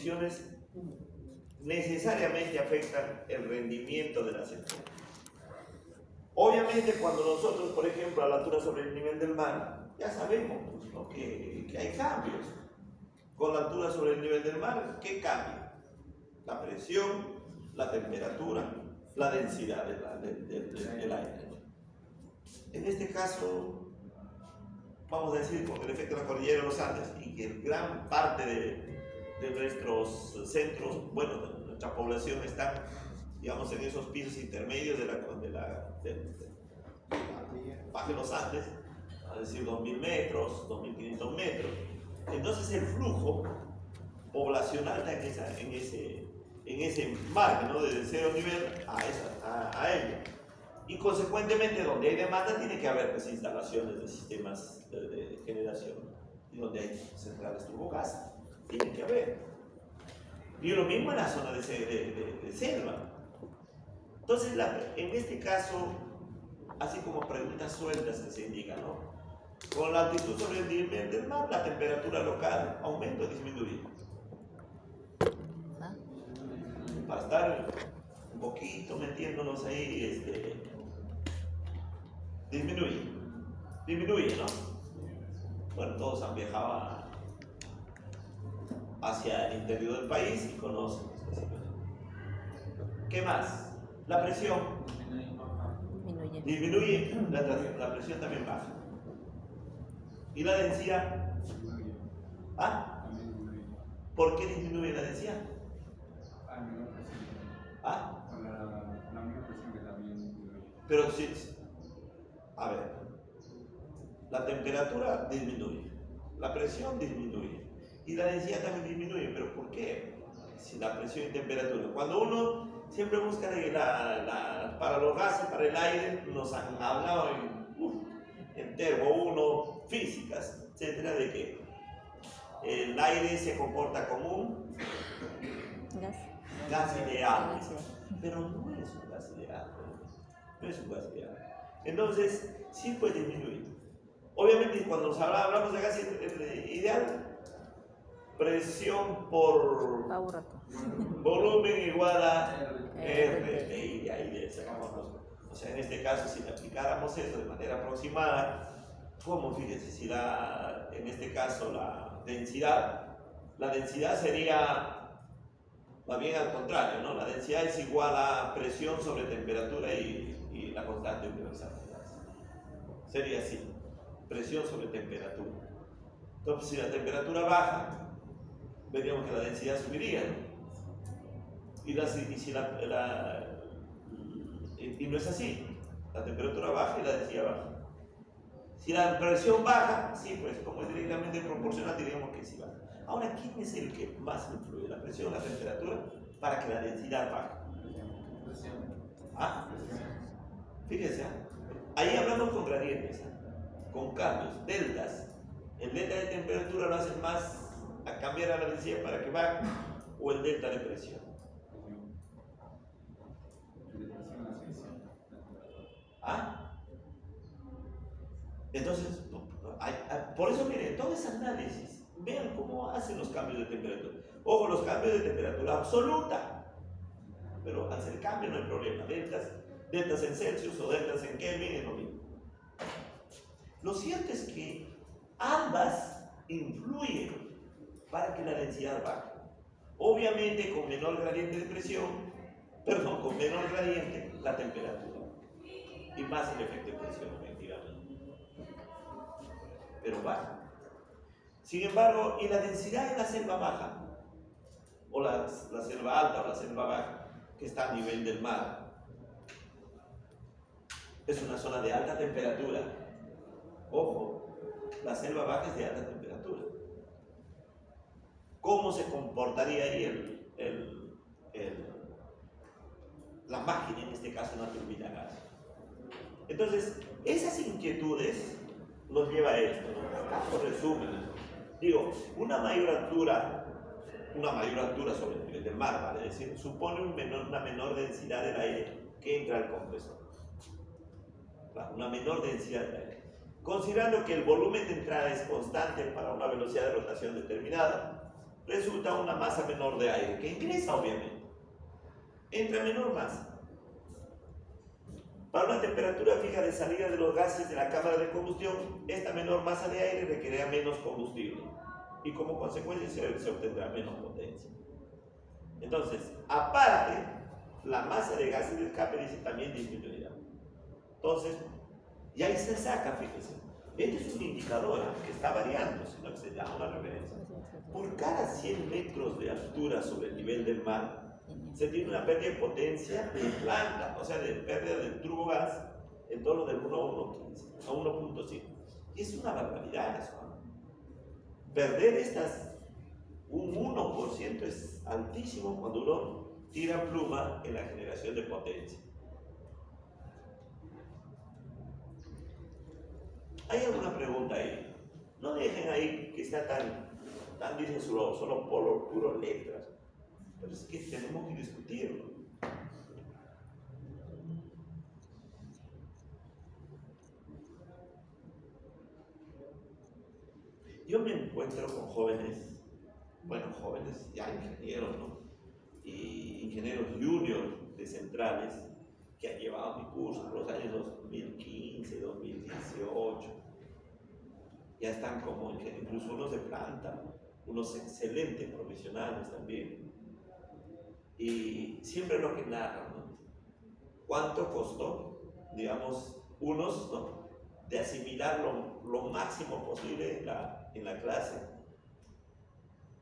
condiciones necesariamente afectan el rendimiento de las empresas. Obviamente, cuando nosotros, por ejemplo, a la altura sobre el nivel del mar, ya sabemos, ¿no?, que hay cambios. Con la altura sobre el nivel del mar, ¿qué cambia? La presión, la temperatura, la densidad del aire. En este caso, vamos a decir, con el efecto de la cordillera de los Andes, y que gran parte de nuestros centros, bueno, de nuestra población está, digamos, en esos pisos intermedios bajo los Andes, a decir 2.000 metros, 2.500 metros. Entonces el flujo poblacional está en ese margen, ¿no?, desde cero nivel a ello. Y consecuentemente, donde hay demanda, tiene que haber, pues, instalaciones de sistemas de generación, y donde hay centrales turbogas, tiene que haber. Y lo mismo en la zona de selva. Entonces, en este caso, así como preguntas sueltas que se indican, ¿no?, con la altitud sobre el nivel del mar, la temperatura local aumenta o disminuye. Para estar un poquito metiéndonos ahí, disminuye, ¿no? Bueno, todos han viajado hacia el interior del país y conocen esta situación. ¿Qué más? La presión disminuye, la presión también baja. ¿Y la densidad? ¿Ah? ¿Por qué disminuye la densidad? ¿Ah? Con la misma presión que también disminuye. Pero sí, a ver, la temperatura disminuye, la presión disminuye y la densidad también disminuye. ¿Pero por qué? Si la presión y temperatura, cuando uno siempre busca para los gases, para el aire, nos han hablado en Termo 1, físicas, etcétera, de que el aire se comporta como un gas ideal, pero no es un gas ideal, Entonces, sí puede disminuir. Obviamente, cuando hablamos de gas ideal, presión por volumen igual a R, y ahí le sacamos los. O sea, en este caso, si le aplicáramos eso de manera aproximada, ¿cómo? Fíjense, si en este caso la densidad sería más bien al contrario, ¿no? La densidad es igual a presión sobre temperatura y la constante universal. Sería así, presión sobre temperatura. Entonces, si la temperatura baja, veríamos que la densidad subiría, ¿no? Y no es así, la temperatura baja y la densidad baja. Si la presión baja, sí, pues como es directamente proporcional, diríamos que sí baja. Ahora, ¿quién es el que más influye? ¿La presión o la temperatura para que la densidad baje? ¿Ah? Fíjense, ahí hablamos con gradientes, con cambios, deltas. El delta de temperatura lo hace más a cambiar a la densidad para que baje, o el delta de presión. ¿Ah? Entonces, por eso miren, todo ese análisis, vean cómo hacen los cambios de temperatura. Ojo, los cambios de temperatura absoluta, pero al ser cambio no hay problema. Deltas en Celsius o deltas en Kelvin es lo mismo. Lo cierto es que ambas influyen para que la densidad baje. Obviamente con menor gradiente de presión, con menor gradiente la temperatura. Y más el efecto de presión, efectivamente. Pero baja. Sin embargo, ¿y la densidad en la selva baja? O la selva alta o la selva baja, que está a nivel del mar. Es una zona de alta temperatura. Ojo, la selva baja es de alta temperatura. ¿Cómo se comportaría ahí la máquina, en este caso una turbina a gas? Entonces, esas inquietudes nos lleva a esto, ¿no? Por resumen, digo, una mayor altura sobre el nivel del mar, vale decir, supone una menor densidad del aire que entra al compresor. Una menor densidad del aire. Considerando que el volumen de entrada es constante para una velocidad de rotación determinada, resulta una masa menor de aire que ingresa, obviamente. Entra menor masa. Para una temperatura fija de salida de los gases de la cámara de combustión, esta menor masa de aire requerirá menos combustible y como consecuencia se obtendrá menos potencia. Entonces, aparte, la masa de gases de escape dice también disminuirá. Entonces, y ahí se saca, fíjense. Este es un indicador que está variando, sino que se llama una referencia. Por cada 100 metros de altura sobre el nivel del mar, se tiene una pérdida de potencia de planta, o sea, de pérdida del turbogas en torno del 1 a 1.15, a 1.5. Y es una barbaridad eso, ¿no? Perder un 1% es altísimo cuando uno tira pluma en la generación de potencia. ¿Hay alguna pregunta ahí? No dejen ahí que está tan dicen solo puro letras. Pero es que tenemos que discutirlo. Yo me encuentro con jóvenes ya ingenieros, ¿no? Y ingenieros juniors de centrales que han llevado mi curso en los años 2015, 2018. Ya están como incluso unos de planta, unos excelentes profesionales también. Y siempre lo que narran, ¿no? ¿Cuánto costó, digamos, unos, ¿no?, de asimilar lo máximo posible en la clase?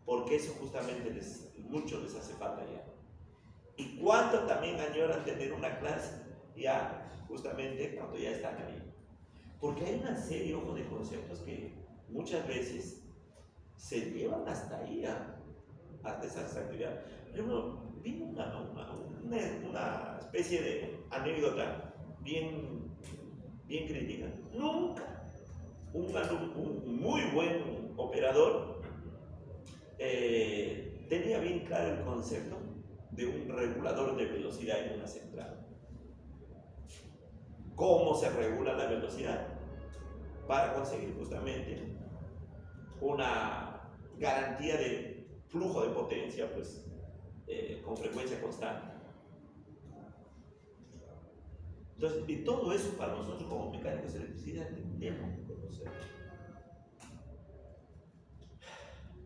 Porque eso justamente mucho les hace falta ya. Y cuánto también añoran tener una clase ya, justamente cuando ya están ahí. Porque hay una serie, ojo, de conceptos que muchas veces se llevan hasta ahí, hasta esas actividades. Por ejemplo, vi una especie de anécdota bien crítica. Nunca un muy buen operador tenía bien claro el concepto de un regulador de velocidad en una central. ¿Cómo se regula la velocidad? Para conseguir justamente una garantía de flujo de potencia, pues, con frecuencia constante. Entonces, y todo eso para nosotros como mecánicos de electricidad tenemos que conocer.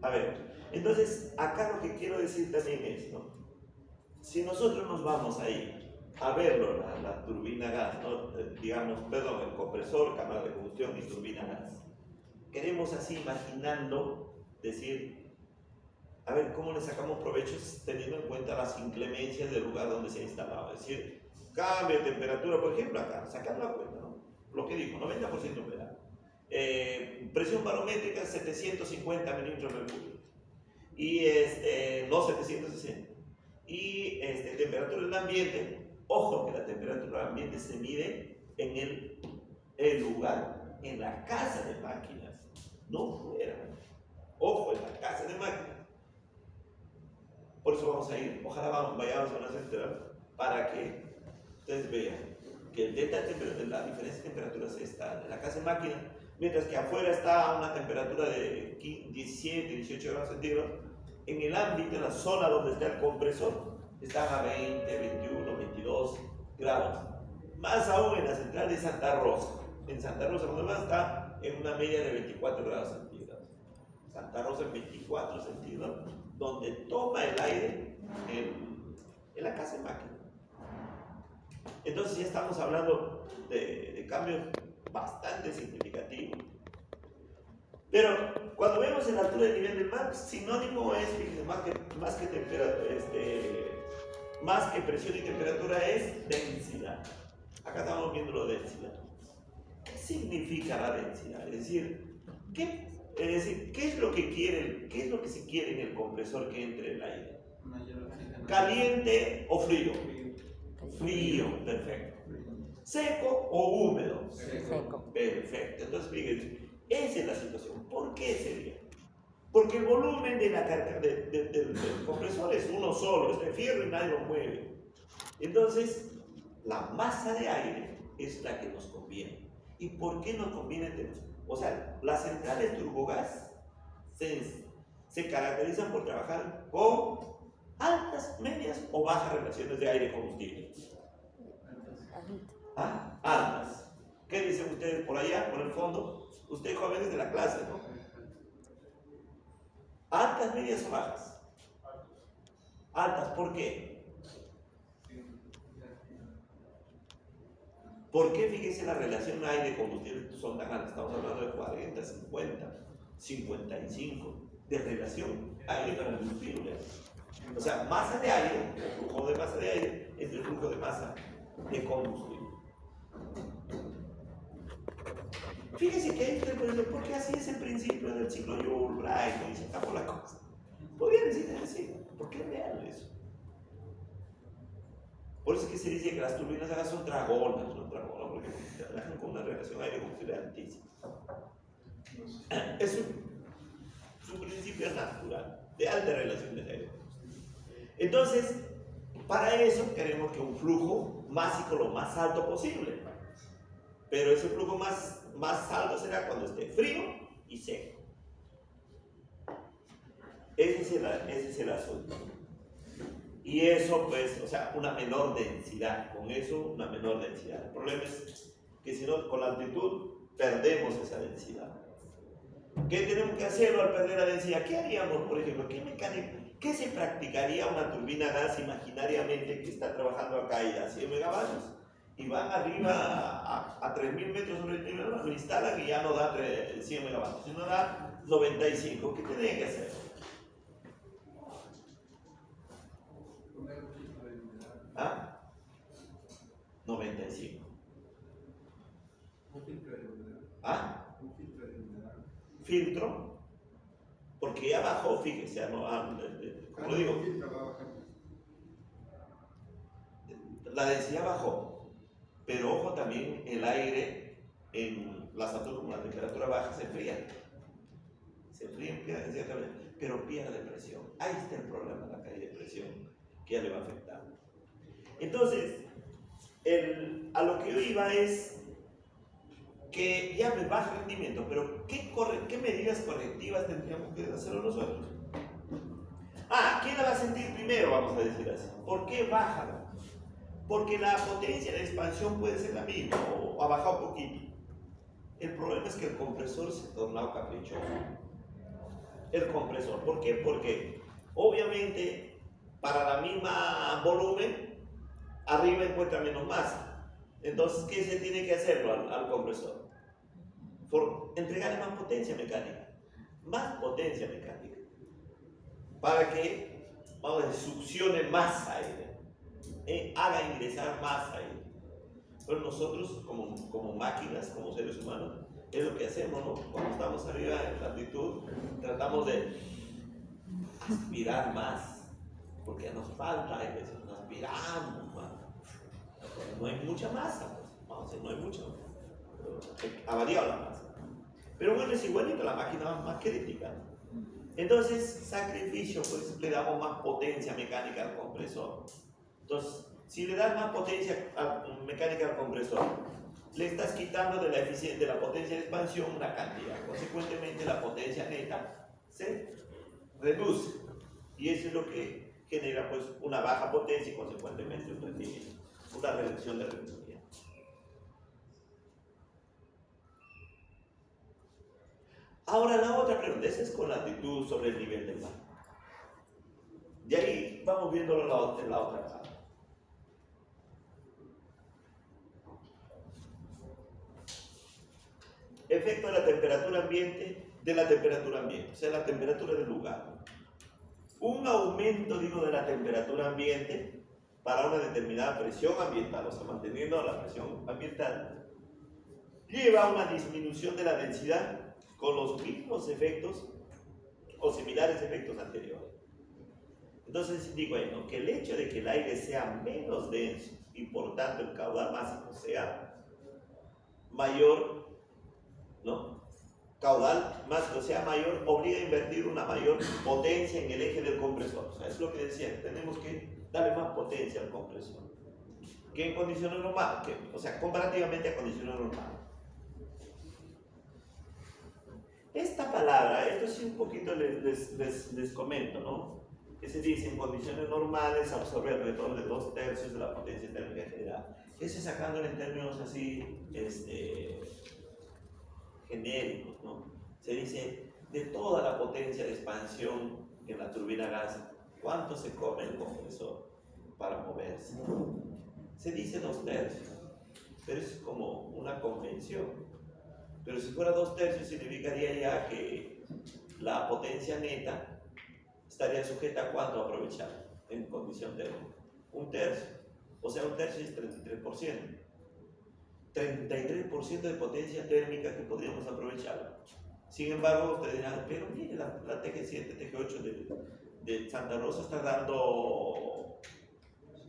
A ver, entonces acá lo que quiero decir también es, ¿no?, si nosotros nos vamos ahí a verlo, la turbina gas, ¿no?, el compresor, cámara de combustión y turbina gas, queremos así imaginando, decir, a ver cómo le sacamos provecho teniendo en cuenta las inclemencias del lugar donde se ha instalado. Es decir, cambio de temperatura, por ejemplo, acá, sacar la cuenta, ¿no?, lo que dijo, 90% humedad. Presión barométrica 750 milímetros de mercurio. Y no 760. Y temperatura del ambiente, ojo que la temperatura del ambiente se mide en el lugar, en la casa de máquinas, no fuera. Ojo, en la casa de máquinas. Por eso vamos a ir, ojalá vayamos a una central para que ustedes vean que el delta de temperatura, la diferencia de temperaturas está en la casa de máquinas, mientras que afuera está una temperatura de 17, 18 grados centígrados. En el ámbito, en la zona donde está el compresor, están a 20, 21, 22 grados. Más aún en la central de Santa Rosa. En Santa Rosa, donde más está en una media de 24 grados centígrados. Santa Rosa en 24 centígrados, donde toma el aire en la casa de máquina. Entonces ya estamos hablando de cambios bastante significativos. Pero cuando vemos en la altura del nivel del mar, sinónimo es, fíjense, más que presión y temperatura es densidad. Acá estamos viendo la densidad. ¿Qué significa la densidad? Es decir, ¿qué es lo que se quiere en el compresor que entre el aire? ¿Caliente o frío? Frío, perfecto. ¿Seco o húmedo? Seco. Perfecto. Entonces, fíjense, esa es la situación. ¿Por qué sería? Porque el volumen del compresor es uno solo, es de fierro y nadie lo mueve. Entonces, la masa de aire es la que nos conviene. ¿Y por qué nos conviene? O sea, las centrales turbogás se caracterizan por trabajar con altas, medias o bajas relaciones de aire-combustible. ¿Ah? Altas. ¿Qué dicen ustedes por allá, por el fondo? Ustedes jóvenes de la clase, ¿no? ¿Altas, medias o bajas? Altas, ¿por qué? ¿Por qué, fíjense, la relación aire-combustible son tan altas? Estamos hablando de 40, 50, 55 de relación aire-combustible. O sea, masa de aire, el flujo de masa de aire es el flujo de masa de combustible. Fíjense que hay usted, por ejemplo, porque así es el principio del ciclo Joule-Brayton y se acabó la cosa. Podría decir así, ¿por qué es real eso? Por eso es que se dice que las turbinas a gas son dragonas, no dragonas, porque trabajan con una relación aire-combustible altísima. Es un principio natural, de alta relación de aire-combustible. Entonces, para eso queremos que un flujo másico lo más alto posible. Pero ese flujo más alto será cuando esté frío y seco. Ese es el asunto. Y eso, pues, o sea, una menor densidad. Con eso, una menor densidad. El problema es que si no, con la altitud, perdemos esa densidad. ¿Qué tenemos que hacer al perder la densidad? ¿Qué haríamos, por ejemplo? ¿Qué se practicaría una turbina a gas imaginariamente que está trabajando acá y a 100 megavatios? Y van arriba a 3.000 metros sobre el nivel, lo instalan y ya no da 100 megavatios, sino da 95. ¿Qué tendrían que hacer? ¿Ah? 95. ¿Ah? Filtro, porque ya bajó, fíjese, ya no, como lo digo, la densidad bajó, pero ojo también, el aire en las alturas como la temperatura baja se enfría, pero pierde presión. Ahí está el problema de la caída de presión que ya le va a afectar. Entonces, a lo que yo iba es que ya me baja rendimiento, pero ¿qué medidas correctivas tendríamos que hacerlo nosotros? ¿Quién la va a sentir primero? Vamos a decir así. ¿Por qué baja? Porque la potencia de expansión puede ser la misma o ha bajado un poquito. El problema es que el compresor se ha tornado caprichoso. El compresor, ¿por qué? Porque obviamente para la misma volumen, arriba encuentra menos masa. Entonces, ¿qué se tiene que hacerlo al compresor? Entregarle más potencia mecánica. Más potencia mecánica. Para que, vamos a decir, succione más aire. Haga ingresar más aire. Pero nosotros, como máquinas, como seres humanos, es lo que hacemos, ¿no? Cuando estamos arriba en la altitud, tratamos de aspirar más. Porque nos falta aire, nos aspiramos más. No hay mucha masa, pues. Vamos a decir, no hay mucha masa. Ha variado la masa. Pero bueno, es igualito, la máquina más crítica. Entonces, sacrificio, pues le damos más potencia mecánica al compresor. Entonces, si le das más potencia mecánica al compresor, le estás quitando de la potencia de expansión una cantidad. Consecuentemente, la potencia neta se reduce. Y eso es lo que genera, pues, una baja potencia y consecuentemente un rendimiento, una reducción de rendimiento. Ahora la otra pregunta, esa es con la altitud sobre el nivel del mar. De ahí vamos viéndolo en la otra parte. Efecto de la temperatura ambiente, o sea, la temperatura del lugar. Un aumento, digo, de la temperatura ambiente para una determinada presión ambiental, o sea, manteniendo la presión ambiental, lleva a una disminución de la densidad con los mismos efectos o similares efectos anteriores. Entonces digo, bueno, que el hecho de que el aire sea menos denso y por tanto el caudal máximo sea mayor, ¿no? Caudal máximo sea mayor, obliga a invertir una mayor potencia en el eje del compresor. O sea, es lo que decía, tenemos que darle más potencia al compresor que en condiciones normales, o sea, comparativamente a condiciones normales. Esta palabra, esto sí un poquito les comento, ¿no? Que se dice en condiciones normales absorbe alrededor de 2/3 de la potencia térmica general. Eso sacándolo en términos así genéricos, ¿no? Se dice de toda la potencia de expansión en la turbina gas, ¿cuánto se come el compresor para moverse? Se dice 2/3, pero es como una convención. Pero si fuera 2/3 significaría ya que la potencia neta estaría sujeta a cuánto aprovechar en condición térmica. 1/3, o sea, 1/3 es 33%. 33% de potencia térmica que podríamos aprovechar. Sin embargo, ustedes dirán, pero mire, la TG7, TG8 de Santa Rosa está dando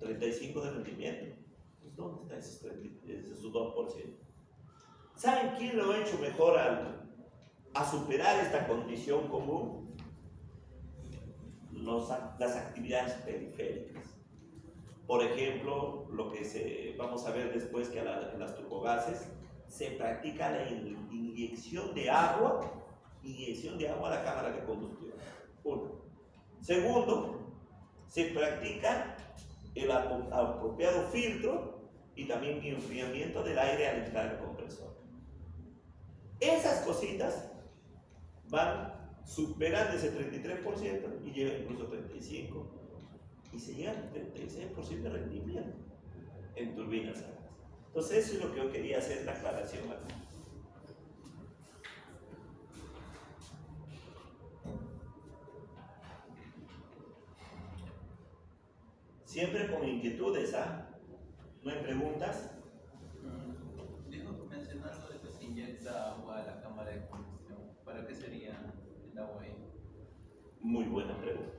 35 de rendimiento. Pues, ¿dónde está esos 2%? ¿Saben quién lo ha hecho mejor a superar esta condición común? Las actividades periféricas. Por ejemplo, lo que vamos a ver después que en las turbogases se practica la inyección de agua a la cámara de combustión. Uno. Segundo, se practica el apropiado filtro y también enfriamiento del aire al entrar al compresor. Esas cositas van superando ese 33% y llegan incluso a 35%. Y se llega al 36% de rendimiento en turbinas a gas. Entonces eso es lo que yo quería hacer la aclaración aquí. Siempre con inquietudes, ¿ah? ¿No hay preguntas? Mencionó algo de que se inyecta agua a la cámara de combustión. ¿Para qué sería el agua ahí? Muy buena pregunta.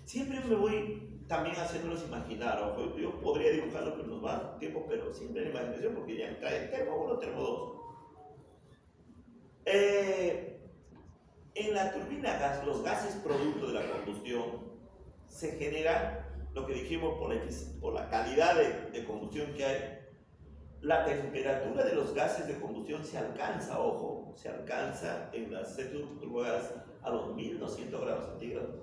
Siempre me voy también haciéndolos imaginar, ojo, yo podría dibujarlo, pero nos va tiempo, pero siempre la imaginación, porque ya entra en termo 1, termo 2. En la turbina gas, los gases producto de la combustión se generan, lo que dijimos por la calidad de combustión que hay. La temperatura de los gases de combustión se alcanza, ojo, se alcanza en las turbogas a los 1200 grados centígrados,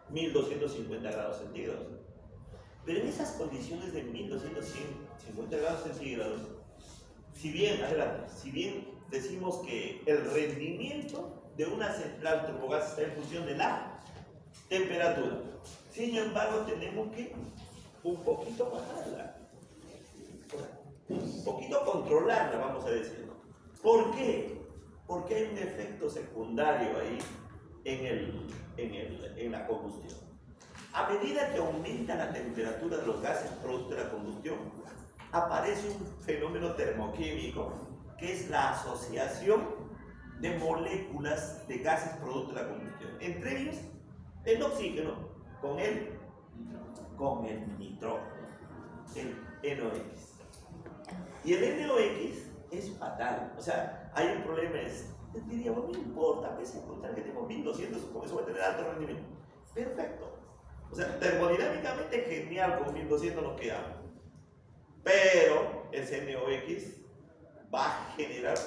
1250 grados centígrados. Pero en esas condiciones de 1250 grados centígrados, si bien decimos que el rendimiento de una central turbogas está en función de la temperatura, sin embargo tenemos que un poquito bajarla, un poquito controlarla, vamos a decir. ¿Por qué? Porque hay un efecto secundario ahí en la combustión. A medida que aumenta la temperatura de los gases producto de la combustión, aparece un fenómeno termoquímico que es la asociación de moléculas de gases producto de la combustión. Entre ellos, el oxígeno con el nitrógeno, el NOx. Y el NOx es fatal. O sea, hay un problema, diríamos, no importa, a veces encontrar que tengo 1200, con eso voy a tener alto rendimiento. Perfecto. O sea, termodinámicamente genial, con 1200 nos quedamos. Pero ese NOx va a generar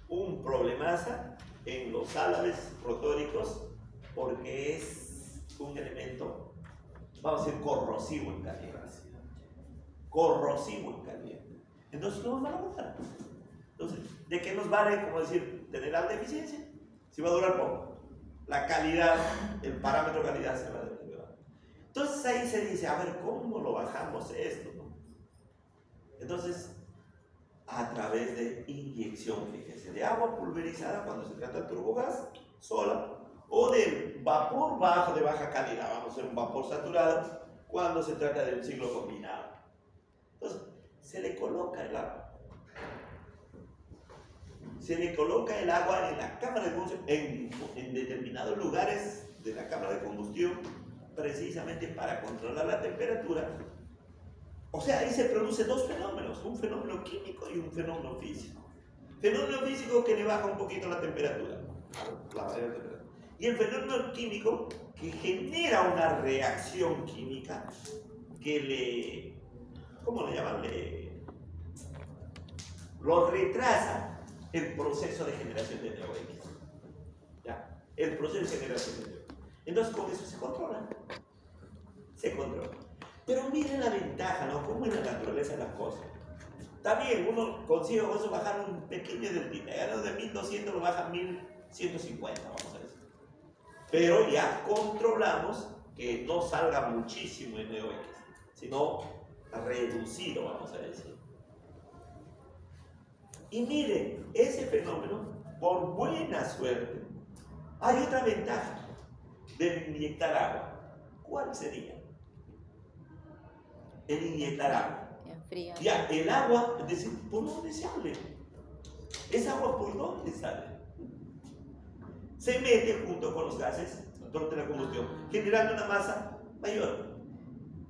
un problemaza en los álabes rotóricos porque es un elemento, vamos a decir, corrosivo en caliente. Corrosivo en caliente. Entonces no nos van a gustar. Entonces, ¿de qué nos vale, como decir, tener alta eficiencia? Si va a durar poco. La calidad, el parámetro calidad se va a deteriorar. Entonces ahí se dice, a ver, ¿cómo lo bajamos esto? ¿No? Entonces, a través de inyección, fíjese, de agua pulverizada cuando se trata de turbogas sola, o de vapor bajo de baja calidad, vamos a hacer un vapor saturado, cuando se trata de un ciclo combinado. Entonces, se le coloca el agua. Se le coloca el agua en la cámara de combustión, en determinados lugares de la cámara de combustión, precisamente para controlar la temperatura. O sea, ahí se producen dos fenómenos, un fenómeno químico y un fenómeno físico. Fenómeno físico que le baja un poquito la temperatura, y el fenómeno químico que genera una reacción química que ¿cómo le llaman? Lo retrasa el proceso de generación de NOx. ¿Ya? el proceso de generación. Entonces con eso se controla. Se controla. Pero miren la ventaja, ¿no? Cómo es la naturaleza de las cosas. También uno consigue con eso bajar un pequeño del dinero, de 1200 lo baja a 1150, vamos a decir. Pero ya controlamos que no salga muchísimo en NeoX, sino reducido, vamos a decir. Y miren, ese fenómeno, por buena suerte, hay otra ventaja de inyectar agua. ¿Cuál sería? El inyectar agua. Ya, el agua, es decir, ¿por dónde sale? ¿Esa agua por dónde sale? Se mete junto con los gases durante la combustión, generando una masa mayor.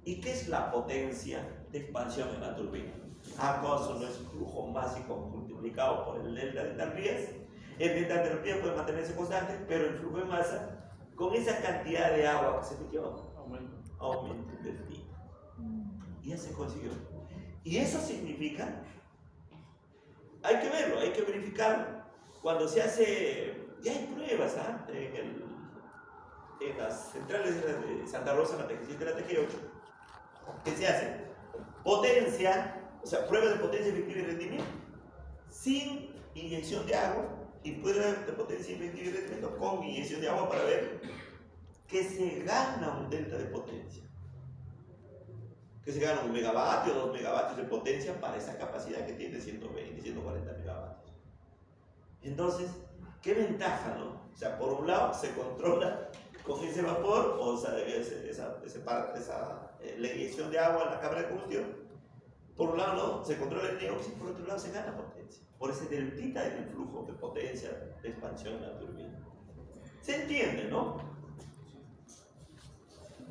¿Y qué es la potencia de expansión en la turbina? ¿Acaso no es flujo másico multiplicado por el delta de entalpías? El delta de entalpías puede mantenerse constante, pero el flujo de masa, con esa cantidad de agua que se metió, aumenta el delta. Y ya se consiguió. Y eso significa, hay que verlo, hay que verificarlo. Cuando se hace, ya hay pruebas en las centrales de Santa Rosa, la TG7 y la TG8, que se hace potencia, o sea, pruebas de potencia efectiva y rendimiento, sin inyección de agua, y pruebas de potencia efectiva y rendimiento con inyección de agua para ver que se gana un delta de potencia. Que se gana 1 megavatio, 2 megavatios de potencia para esa capacidad que tiene 120, 140 megavatios. Entonces, ¿qué ventaja, no? O sea, por un lado se controla con ese vapor, o sea, la inyección de agua en la cámara de combustión. Por un lado, no, se controla el NeoX, y por otro lado se gana potencia. Por ese deltita en el flujo de potencia de expansión en la turbina. ¿Se entiende, no?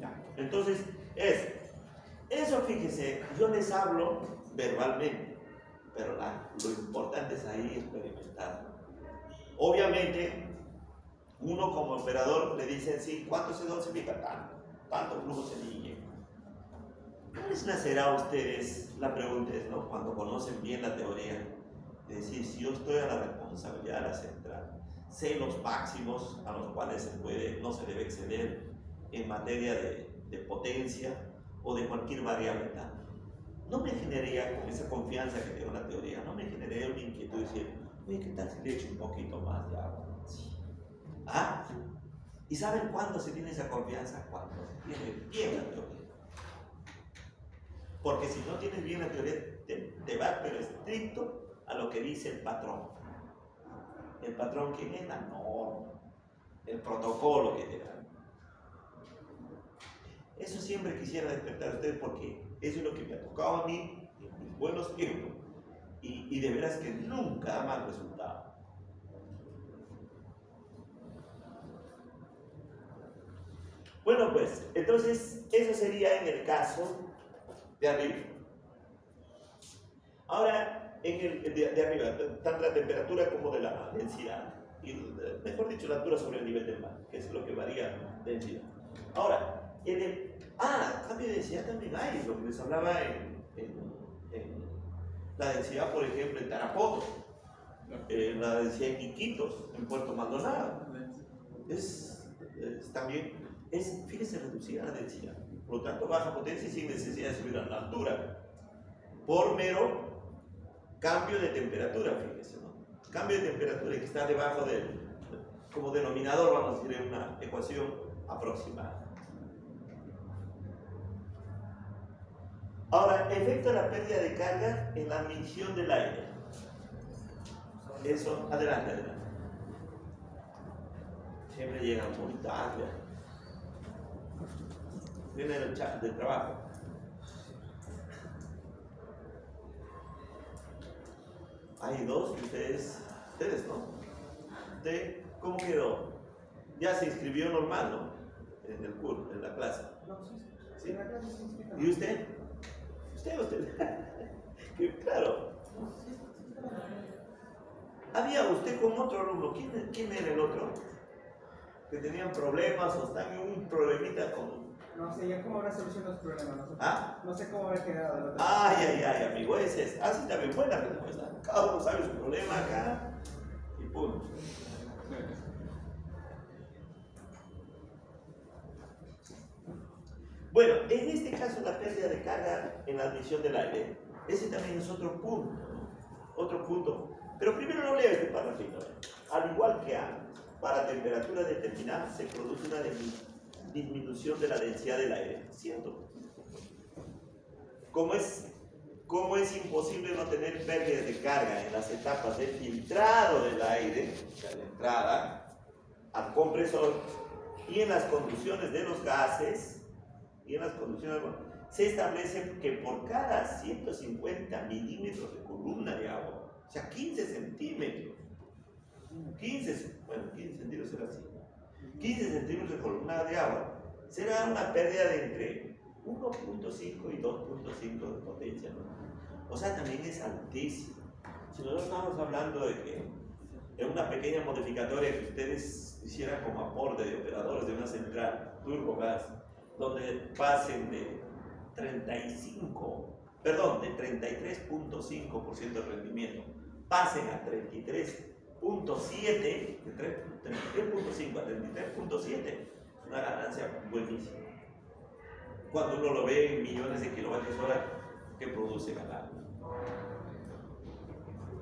Ya. Entonces, eso, fíjese, yo les hablo verbalmente, pero lo importante es ahí experimentarlo. Obviamente, uno como operador le dice, sí, ¿cuánto CO2 se pica? Tanto flujo se inyecta. ¿Cómo les nacerá a ustedes? La pregunta es, ¿no? Cuando conocen bien la teoría, de decir, si yo estoy a la responsabilidad de la central, sé los máximos a los cuales no se debe exceder en materia de potencia, o de cualquier variable tal. No me generaría, con esa confianza que tengo en la teoría, no me generaría una inquietud de decir, oye, ¿qué tal si le echo un poquito más de agua? ¿Ah? ¿Y saben cuándo se tiene esa confianza? Cuando se tiene bien la teoría. Porque si no tienes bien la teoría, te vas pero estricto a lo que dice el patrón. ¿El patrón quién es? La norma, el protocolo que te da. Eso siempre quisiera despertar a ustedes porque eso es lo que me ha tocado a mí en mis buenos tiempos y de veras que nunca da mal resultado. Bueno, pues, entonces eso sería en el caso de arriba. Ahora, en el de arriba, tanto la temperatura como de la densidad, y mejor dicho, la altura sobre el nivel del mar, que es lo que varía la densidad. Ahora, cambio de densidad también hay, lo que les hablaba en la densidad, por ejemplo, en Tarapoto, la densidad en Iquitos, en Puerto Maldonado. Fíjese, reducida la densidad, por lo tanto, baja potencia y sin necesidad de subir a la altura, por mero cambio de temperatura, fíjese, ¿no? Cambio de temperatura que está debajo como denominador, vamos a decir, en una ecuación aproximada. Ahora, efecto de la pérdida de carga en la admisión del aire. Eso, adelante. Siempre llegan muy tarde. Viene del chat del trabajo. Hay dos de ustedes, ¿no? ¿Usted cómo quedó? Ya se inscribió normal, ¿no? En el curso, en la clase. ¿Sí? ¿Y usted? Usted. Claro. Había usted con otro alumno. ¿Quién era el otro? Que tenían problemas o están en un problemita con... No sé, ya cómo habrá solucionado los problemas. No sé, ¿Ah? No sé cómo habrá quedado el otro. Ay, amigo, ese es. Así también buena respuesta. Cada uno sabe su problema acá y punto. Bueno, en este caso la pérdida de carga en la admisión del aire, ese también es otro punto, ¿no? Otro punto. Pero primero lo leo este parrafito. Al igual que antes, para temperatura determinada se produce una disminución de la densidad del aire, ¿cierto? Como es imposible no tener pérdidas de carga en las etapas de filtrado del aire, o sea, la entrada al compresor, y en las conducciones de los gases, se establece que por cada 150 milímetros de columna de agua, o sea, 15 centímetros, 15 centímetros será así, 15 centímetros de columna de agua, será una pérdida de entre 1.5 y 2.5 de potencia, ¿no? O sea, también es altísimo. Si nosotros estamos hablando de que en una pequeña modificatoria que ustedes hicieran como aporte de operadores de una central turbogas, donde pasen de 33.5% de rendimiento, pasen a 33.7, de 33.5 a 33.7, es una ganancia buenísima. Cuando uno lo ve en millones de kilovatios hora que produce al año.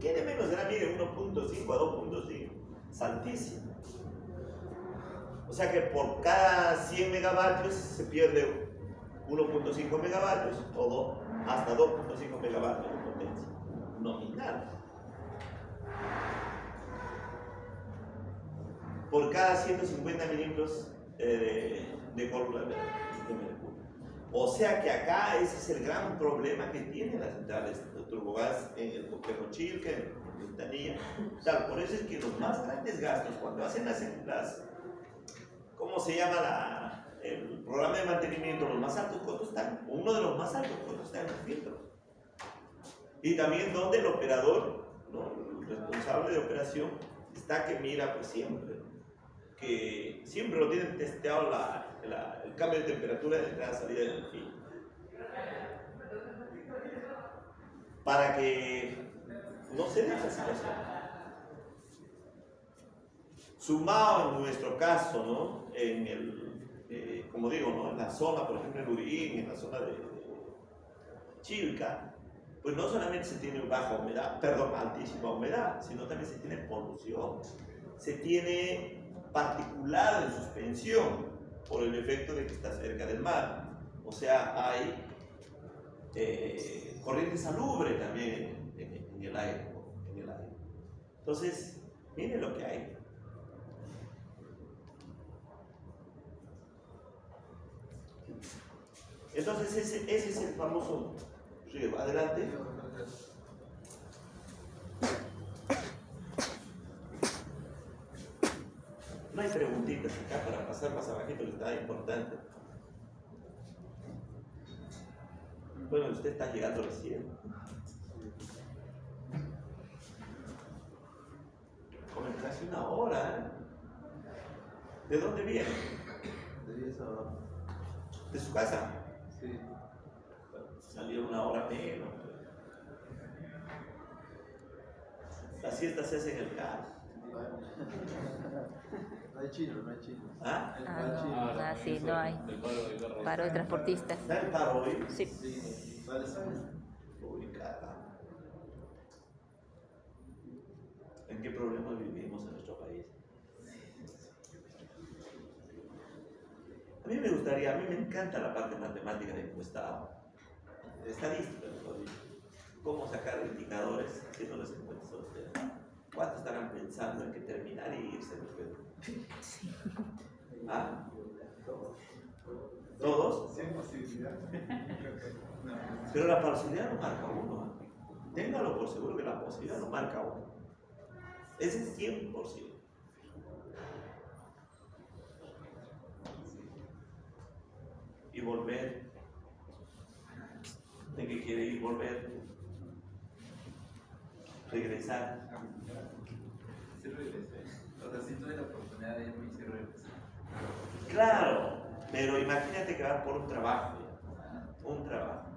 ¿Qué de menos será mide 1.5 a 2.5? Es altísimo. O sea que por cada 100 megavatios se pierde 1.5 megavatios o hasta 2.5 megavatios de potencia nominal. Por cada 150 milímetros de columna de mercurio. O sea que acá ese es el gran problema que tienen las centrales de turbogas en el complejo Chilca, en Ventanilla. Por eso es que los más grandes gastos, cuando hacen las ¿cómo se llama el programa de mantenimiento? Los más altos costos están, uno de los más altos costos está en los filtros. Y también donde el operador, ¿no? El responsable de operación, está que mira pues siempre, que siempre lo tienen testeado el cambio de temperatura de entrada y salida del filtro. Para que no se dé esa situación. Sumado en nuestro caso, ¿no? Como digo, ¿no? En la zona, por ejemplo, en Urirín, en la zona de Chilca, pues no solamente se tiene altísima humedad, sino también se tiene polución, se tiene particulado en suspensión por el efecto de que está cerca del mar. O sea, hay corriente salubre también en el aire. Entonces, miren lo que hay. Entonces ese es el famoso río. Adelante. No hay preguntitas acá para pasar más abajito, que está importante. Bueno, usted está llegando recién. Como casi una hora, ¿eh? ¿De dónde viene? De 10 a... ¿De su casa? Sí. Salió una hora menos. La siesta se hace en el carro. No hay chino, no hay chino. ¿Ah? Sí, no hay. Paro de transportistas. ¿Está el paro hoy? Sí. Sí, vale, Uy, caramba. ¿En qué problemas vivimos en nuestro país? A mí me encanta la parte matemática de encuestado, estadística, mejor dicho. Cómo sacar indicadores haciéndoles encuestas a ustedes. ¿Cuántos estarán pensando en que terminar y irse de ustedes? ¿Ah? ¿Todos? Sin posibilidad. Pero la posibilidad no marca uno. Téngalo por seguro que la posibilidad no marca uno. Ese es 100%. Y volver. ¿De qué quiere ir? Volver. Regresar. Sí regresé. O sea, sí tuve la oportunidad de irme y sí regresé. Claro, pero imagínate que vas por un trabajo. Un trabajo.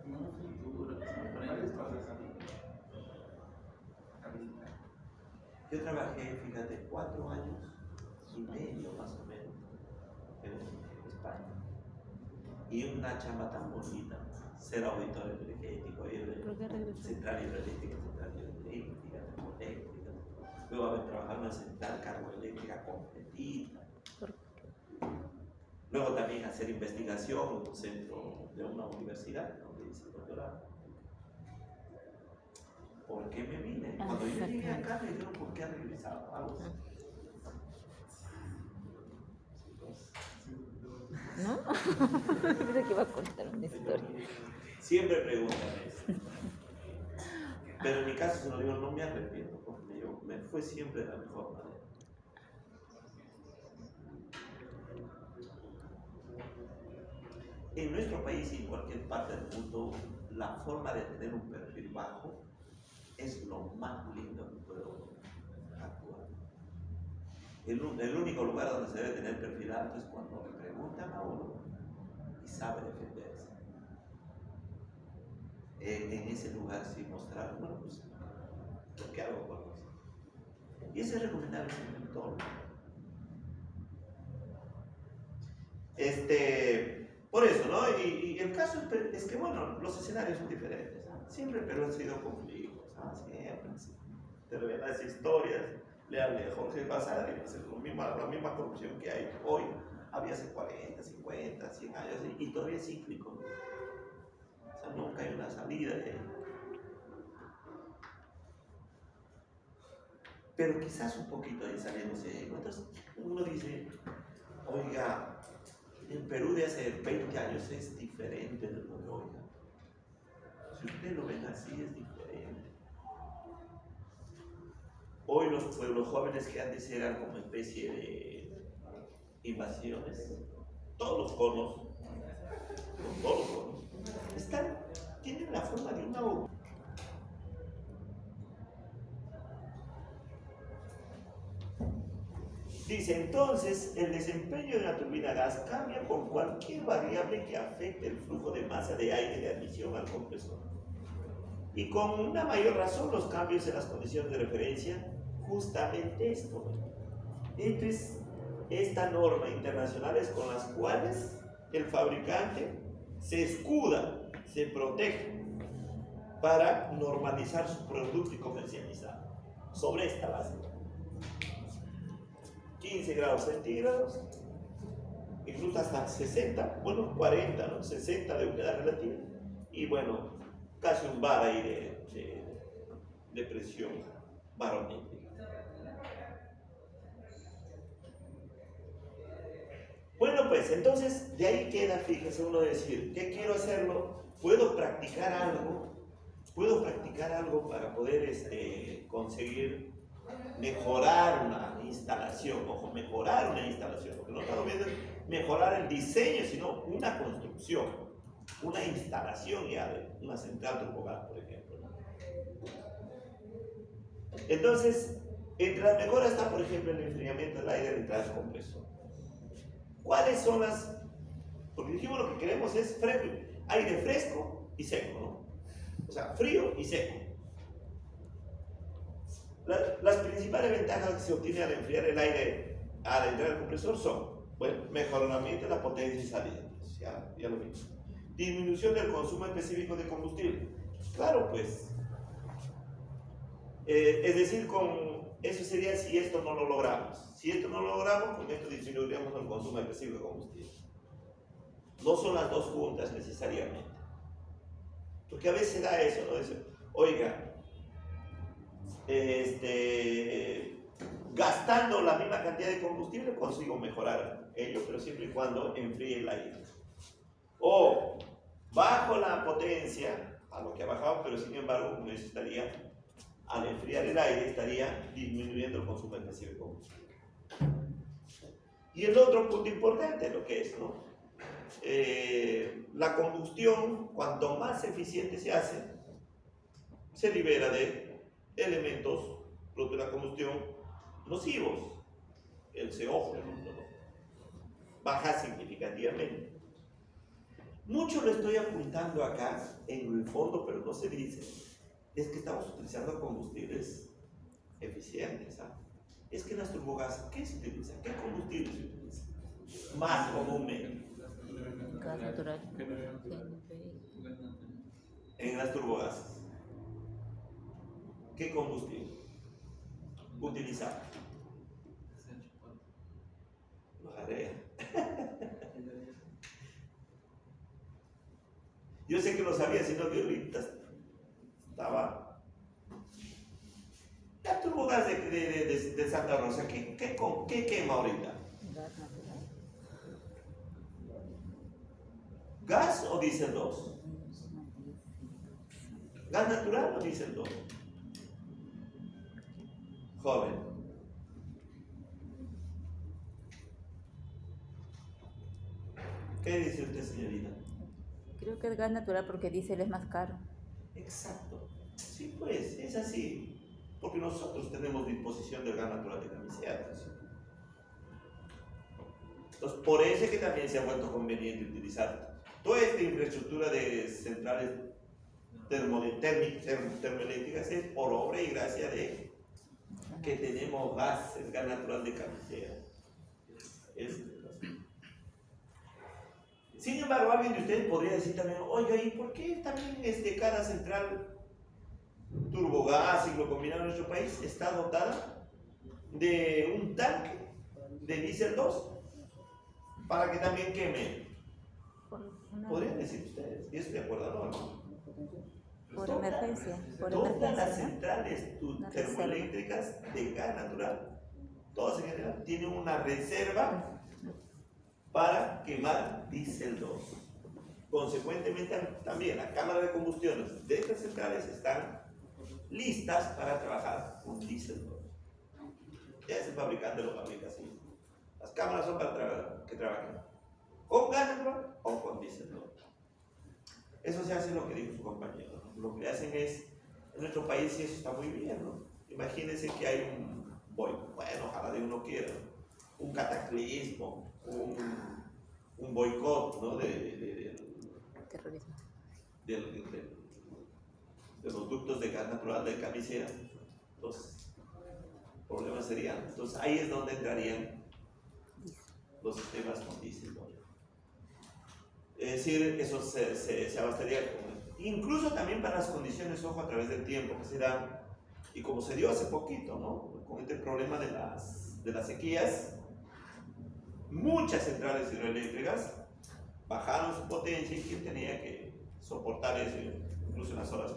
En un futuro, que se me ponen las cosas a visitar. Yo trabajé, fíjate, 4 años y medio más o menos en España. Y una chamba tan bonita, ser auditor energético, ir de central hidroeléctrica, termoeléctrica, luego haber trabajado en una central carboeléctrica completita, luego también hacer investigación en un centro de una universidad donde hice doctorado. ¿Por qué me vine? Cuando yo llegué acá me dijeron ¿por qué has regresado? Algo así. ¿No? Pensé que iba a contar una historia. Siempre preguntan eso. Pero en mi caso, se lo digo, no me arrepiento, porque me fue siempre de la mejor manera. En nuestro país y en cualquier parte del mundo, la forma de tener un perfil bajo es lo más lindo que puedo actuar. El único lugar donde se debe tener perfil alto es cuando le preguntan a uno y sabe defenderse. En ese lugar sí mostrar, bueno, pues, lo que hago con eso. Y eso es recomendable en todo. Por eso, ¿no? Y el caso es que, bueno, los escenarios son diferentes. Siempre Perú ha sido conflictos, siempre. Te revelan las historias, léale a Jorge Basadre, es la misma corrupción que hay hoy. Había hace 40, 50, 100 años y todavía es cíclico. O sea, nunca hay una salida de ahí. Pero quizás un poquito ahí saliéndose. Entonces uno dice, oiga, en Perú de hace 20 años es diferente de lo de hoy. Si ustedes lo ven así, es diferente. Hoy los pueblos jóvenes que antes eran como especie de invasiones, todos los conos, tienen la forma de una U. Dice, entonces, el desempeño de una turbina a gas cambia con cualquier variable que afecte el flujo de masa de aire de admisión al compresor. Y con una mayor razón los cambios en las condiciones de referencia, justamente esto. Esta norma internacional es con las cuales el fabricante se escuda, se protege para normalizar su producto y comercializar sobre esta base. 15 grados centígrados, incluso hasta 60, bueno, 40, ¿no? 60 de humedad relativa, y bueno, casi un bar ahí de presión barométrica. Bueno, pues entonces de ahí queda, fíjese uno decir, ¿qué quiero hacerlo? ¿Puedo practicar algo? ¿Puedo practicar algo para poder conseguir mejorar una instalación? Ojo, mejorar una instalación, porque no estamos viendo mejorar el diseño, sino una construcción, una instalación ya de una central turbogás, por ejemplo. Entonces, entre las mejoras está, por ejemplo, el enfriamiento del aire detrás del compresor. ¿Cuáles son las? Porque dijimos lo que queremos es aire fresco y seco, ¿no? O sea, frío y seco. Las principales ventajas que se obtienen al enfriar el aire al entrar al compresor son, bueno, mejoramiento de la potencia y salida, ya lo vimos. Disminución del consumo específico de combustible. Claro, pues. Es decir, eso sería si esto no lo logramos. Si esto no lo logramos, con esto disminuiríamos el consumo específico de combustible. No son las dos juntas necesariamente. Porque a veces se da eso, ¿no? Dice, oiga, gastando la misma cantidad de combustible consigo mejorar ello, pero siempre y cuando enfríe el aire. O bajo la potencia a lo que ha bajado, pero sin embargo, como eso estaría, al enfriar el aire, estaría disminuyendo el consumo específico de combustible. Y el otro punto importante, lo que es, ¿no? La combustión, cuanto más eficiente se hace, se libera de elementos, producto de la combustión, nocivos. El CO2, ¿no? Baja significativamente. Mucho lo estoy apuntando acá, en el fondo, pero no se dice, es que estamos utilizando combustibles eficientes. Es que en las turbogás, ¿qué se utiliza? ¿Qué combustible se utiliza? más comúnmente Gas natural. en las turbogases? ¿Qué combustible utilizamos? Marea. Yo sé que lo sabía, sino que ahorita estaba. La turbogas de Santa Rosa, ¿qué quema ahorita? Gas natural. ¿Gas o diésel 2? ¿Gas natural o diésel 2? Joven. ¿Qué dice usted, señorita? Creo que es gas natural porque diésel es más caro. Exacto. Sí, pues, es así. Porque nosotros tenemos disposición del gas natural de camisea. Entonces, por eso es que también se ha vuelto conveniente utilizar toda esta infraestructura de centrales termoeléctricas es por obra y gracia de que tenemos gas, el gas natural de camisea. Sin embargo, alguien de ustedes podría decir también, oiga, ¿y por qué también cada central turbogás ciclo combinado en nuestro país está dotada de un tanque de diésel 2 para que también queme? Podrían decir ustedes, y eso de acuerdo, ¿no? Por emergencia. Por Todas las emergencia, ¿no? centrales termoeléctricas de gas natural, todas en general, tienen una reserva para quemar diésel 2. Consecuentemente, también las cámaras de combustiones de estas centrales están listas para trabajar con diésel 2. Ya ese fabricante lo fabrica así. Las cámaras son para que trabajen con gas natural o con diésel 2. Eso se hace lo que dijo su compañero, ¿no? Lo que hacen es, en nuestro país, y eso está muy bien, ¿no? Imagínense que hay un bueno, ojalá Dios no quiera, un cataclismo, un boicot, ¿no? Terrorismo. De los ductos de gas natural de camisea. Entonces, problemas serían. Entonces, ahí es donde entrarían los sistemas con diésel, ¿no? Es decir, eso se abastaría incluso también para las condiciones, ojo, a través del tiempo que se dan, y como se dio hace poquito, ¿no? Con este problema de las sequías, muchas centrales hidroeléctricas bajaron su potencia y quien tenía que soportar eso, incluso en las horas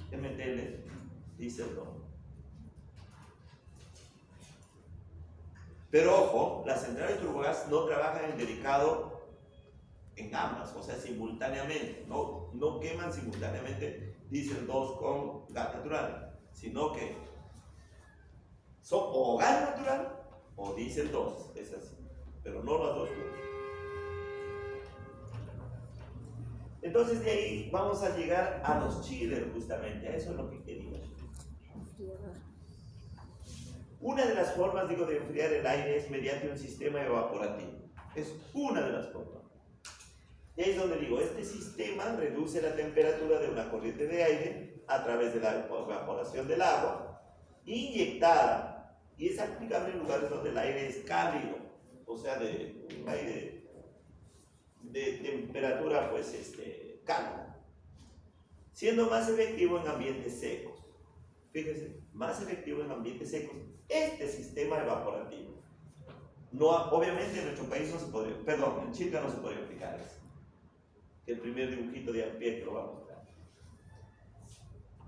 que meterle diésel 2. Pero ojo, las centrales turbogás no trabajan en dedicado en ambas, o sea, simultáneamente, no queman simultáneamente diésel 2 con gas natural, sino que son o gas natural o diésel 2, es así, pero no las dos juntas. Entonces de ahí vamos a llegar a los chillers, justamente, a eso es lo que quería. Una de las formas, digo, de enfriar el aire es mediante un sistema evaporativo. Es una de las formas. Y ahí es donde digo, este sistema reduce la temperatura de una corriente de aire a través de la evaporación del agua inyectada, y es aplicable en lugares donde el aire es cálido, o sea, de un aire de temperatura pues cálida, siendo más efectivo en ambientes secos. Fíjense, más efectivo en ambientes secos este sistema evaporativo. No, obviamente en nuestro país no se podría, perdón, en Chile no se podría aplicar eso. El primer dibujito de a pie que lo va a mostrar.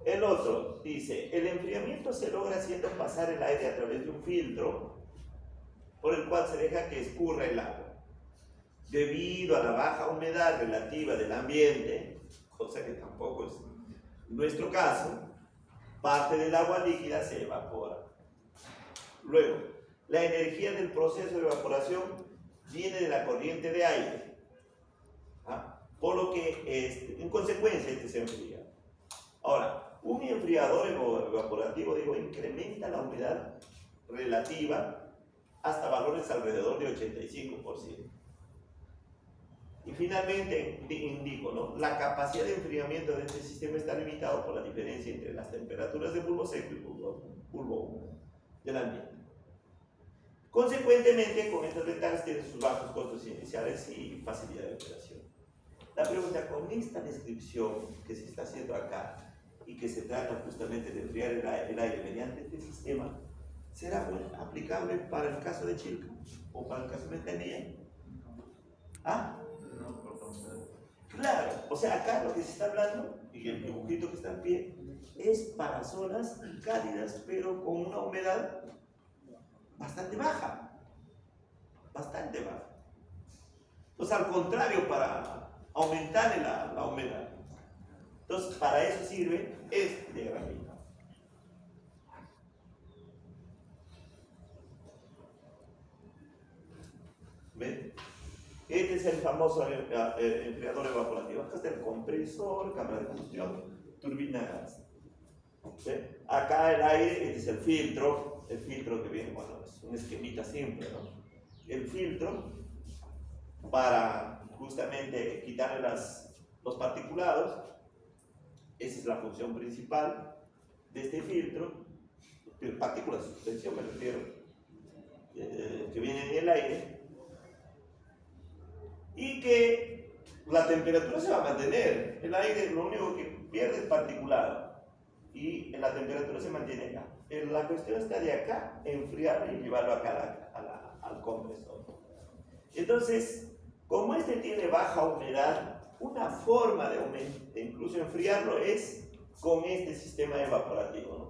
El otro dice, el enfriamiento se logra haciendo pasar el aire a través de un filtro por el cual se deja que escurra el agua. Debido a la baja humedad relativa del ambiente, cosa que tampoco es nuestro caso, parte del agua líquida se evapora. Luego, la energía del proceso de evaporación viene de la corriente de aire, por lo que en consecuencia se enfría. Ahora, un enfriador evaporativo, digo, incrementa la humedad relativa hasta valores alrededor de 85%. Y finalmente indico, ¿no? La capacidad de enfriamiento de este sistema está limitado por la diferencia entre las temperaturas de bulbo seco y bulbo húmedo del ambiente. Consecuentemente, con estas ventajas tiene sus bajos costos iniciales y facilidad de operación. La pregunta, con esta descripción que se está haciendo acá y que se trata justamente de enfriar el aire mediante este sistema, ¿será aplicable para el caso de Chilca o para el caso de Ventanilla? ¿Ah? No, por favor. Claro, o sea, acá lo que se está hablando, y el dibujito que está en pie, es para zonas cálidas, pero con una humedad bastante baja. Bastante baja. Entonces, al contrario, para aumentar la humedad. Entonces, para eso sirve este diagramita. ¿Ven? Este es el famoso enfriador evaporativo. Acá está el compresor, cámara de combustión, turbina de gas. ¿Ven? Acá el aire, este es el filtro que viene, bueno, es un esquemita simple, ¿no? El filtro para justamente quitarle los particulados. Esa es la función principal de este filtro. Partículas de suspensión, me refiero, que vienen en el aire. Y que la temperatura se va a mantener. El aire lo único que pierde es particulado. Y la temperatura se mantiene acá. La cuestión está de acá, enfriarlo y llevarlo acá al compresor. Entonces, como este tiene baja humedad, una forma de incluso enfriarlo es con este sistema evaporativo, ¿no?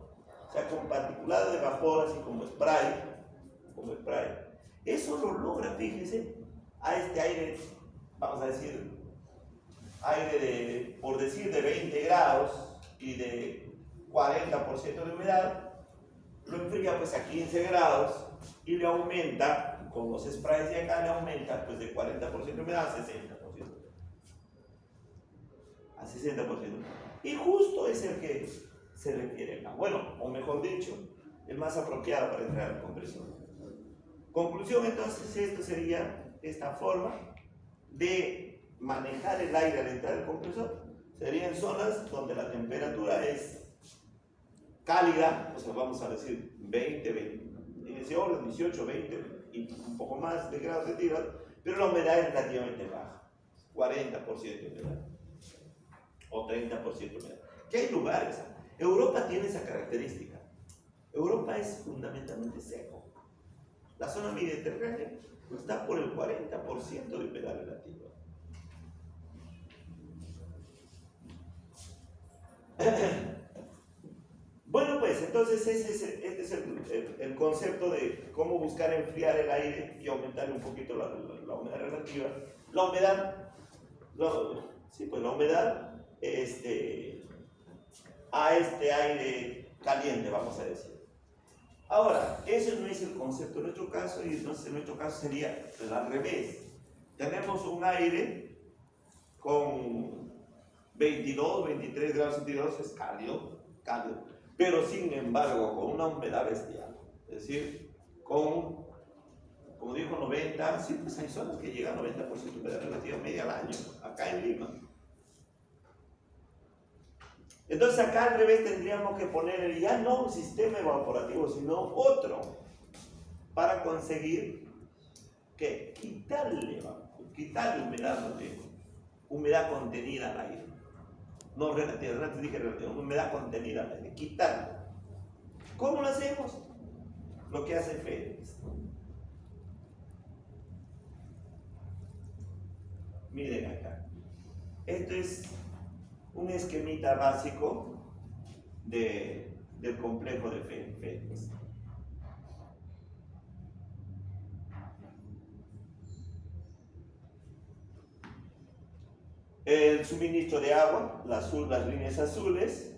O sea, con particulado de vapor, así como spray. Eso lo logra, fíjense, a este aire, vamos a decir, aire por decir, de 20 grados y de 40% de humedad, lo enfría pues a 15 grados y le aumenta, con los sprays de acá, le aumenta pues de 40% de humedad a 60%. A 60%. Y justo es el que se requiere acá. Bueno, o mejor dicho, el más apropiado para entrar al compresor. Conclusión, entonces, esto sería esta forma de manejar el aire al entrar al compresor. Sería en zonas donde la temperatura es cálida, o sea, vamos a decir 20, en ese orden, 18, 20 y un poco más de grados centígrados, pero la humedad es relativamente baja, 40% de humedad o 30% de humedad. ¿Qué hay lugares? Europa tiene esa característica. Europa es fundamentalmente seco. La zona mediterránea está por el 40% de humedad relativa. Bueno, pues entonces este es el concepto de cómo buscar enfriar el aire y aumentar un poquito la humedad relativa. La humedad, la humedad a este aire caliente, vamos a decir. Ahora, ese no es el concepto en nuestro caso, y entonces en nuestro caso sería al revés. Tenemos un aire con 22, 23 grados centígrados, es cálido, pero sin embargo con una humedad bestial, es decir, como dijo 90, sí, pues hay zonas que llegan a 90% de humedad relativa media al año, acá en Lima. Entonces acá al revés tendríamos que poner ya no un sistema evaporativo, sino otro, para conseguir que quitarle humedad, no digo, humedad contenida al aire. No relativa, antes dije relativa, humedad contenida al aire, quitarlo. ¿Cómo lo hacemos? Lo que hace Félix. Miren acá. Esto es un esquemita básico del complejo de Félix. El suministro de agua, las líneas azules,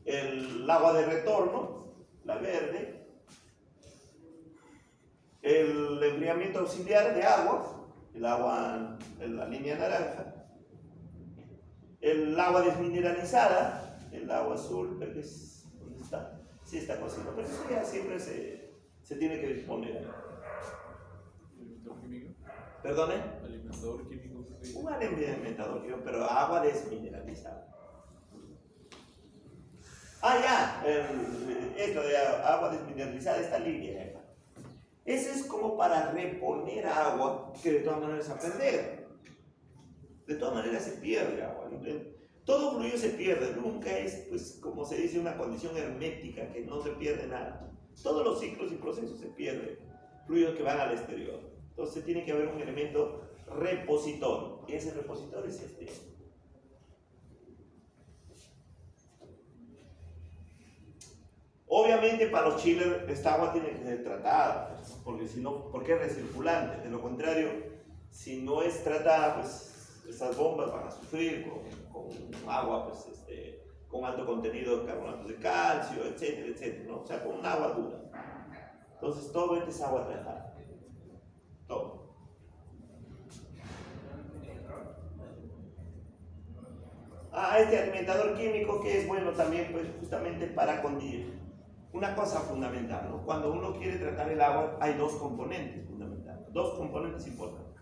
el agua de retorno, la verde, el enfriamiento auxiliar de agua, el agua en la línea naranja, el agua desmineralizada, el agua azul, pero ¿dónde está? Sí está cocido, pero eso ya siempre se tiene que disponer ahí. ¿Alimentador químico? ¿Perdone? ¿Alimentador químico? Un alimentador químico, pero agua desmineralizada. Ah, ya, esto de agua desmineralizada, esta línea acá. Eso es como para reponer agua que de todas maneras se va a perder. De todas maneras se pierde agua. Todo fluido se pierde, nunca es, pues, como se dice, una condición hermética que no se pierde nada. Todos los ciclos y procesos se pierden, fluidos que van al exterior. Entonces tiene que haber un elemento repositor, y ese repositor es este. Obviamente para los chillers esta agua tiene que ser tratada, pues, porque si no, porque es recirculante. De lo contrario, si no es tratada, pues esas bombas van a sufrir con agua, pues, con alto contenido de carbonatos de calcio, etcétera, etcétera, ¿no? O sea, con un agua dura. Entonces todo esto es agua tratada. Todo. Este alimentador químico que es bueno también, pues justamente para condicionar. Una cosa fundamental, ¿no? Cuando uno quiere tratar el agua, hay dos componentes fundamentales, dos componentes importantes.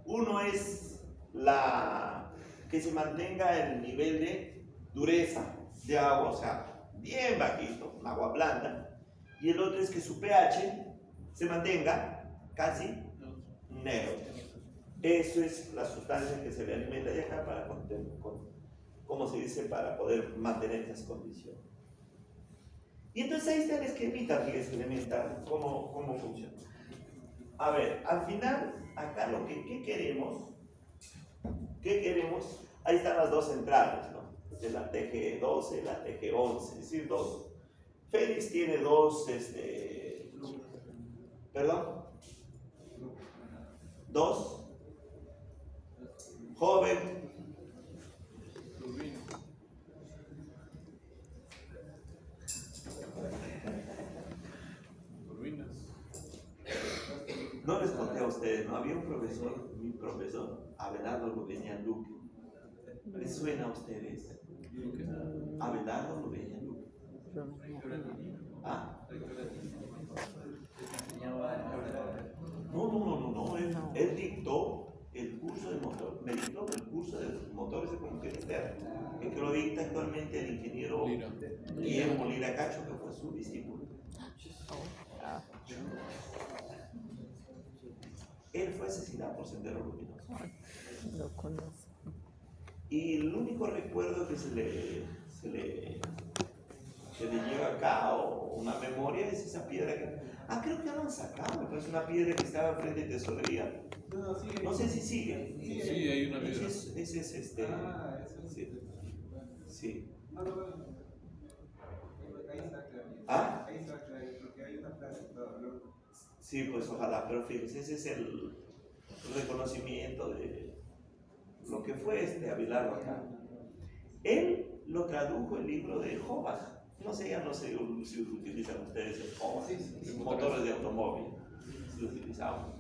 Uno es que se mantenga el nivel de dureza de agua, o sea, bien bajito, un agua blanda, y el otro es que su pH se mantenga casi neutro. Eso es la sustancia que se le alimenta de acá para, como se dice, para poder mantener esas condiciones. Y entonces ahí está el esquemita, fíjense, elemental, cómo funciona. A ver, al final, acá ¿qué queremos? ¿Qué queremos? Ahí están las dos centrales, ¿no? De la TG12 y la TG11, es decir, dos. Félix tiene dos, perdón, dos, joven, no les conté a ustedes, ¿no? Había un profesor, mi profesor, Abelardo Lubeña Duque. ¿Les suena a ustedes? Abelardo Lubeña Duque. ¿Ah? No. Él dictó el curso de motor, me dictó el curso de motores de combustión interna, que lo dicta actualmente el ingeniero Guillermo Lira Cacho, que fue su discípulo. Él fue asesinado por Sendero Luminoso. Lo conozco. Y el único recuerdo que se le lleva acá, o una memoria, es esa piedra que... creo que ya lo han sacado, pero es una piedra que estaba frente de tesorería. No sé si sigue. Sí, hay una piedra. Ese es Sí. Ahí está, porque hay una frase. Sí, pues ojalá, pero fíjense, ese es el reconocimiento de lo que fue Abelardo acá. Él lo tradujo el libro de Hobach. No sé, ya no sé si utilizan ustedes el Hobach, motores de automóvil, si lo utilizamos.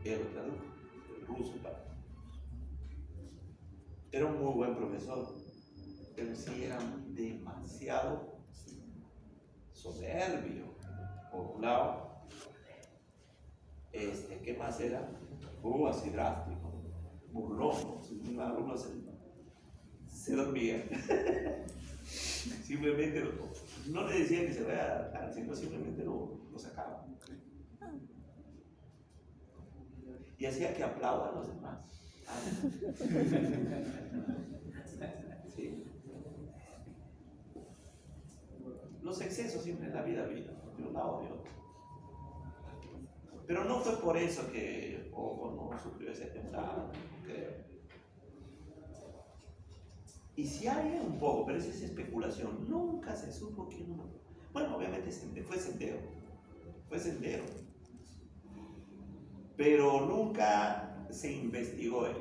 Él lo tradujo, el ruso para. Era un muy buen profesor, pero sí era demasiado soberbio, por un lado. ¿Qué más era? Así drástico, burlón. Un alumno se dormía. Simplemente no le decía que se vaya a sino simplemente lo sacaba. Y hacía que aplaudan los demás. Sí. Los excesos siempre en la vida, de un lado o de otro. Pero no fue por eso que Ojo no sufrió ese atentado, creo. Y si hay un poco, pero esa es especulación, nunca se supo quién lo mató. Bueno, obviamente fue Sendero. Pero nunca se investigó él.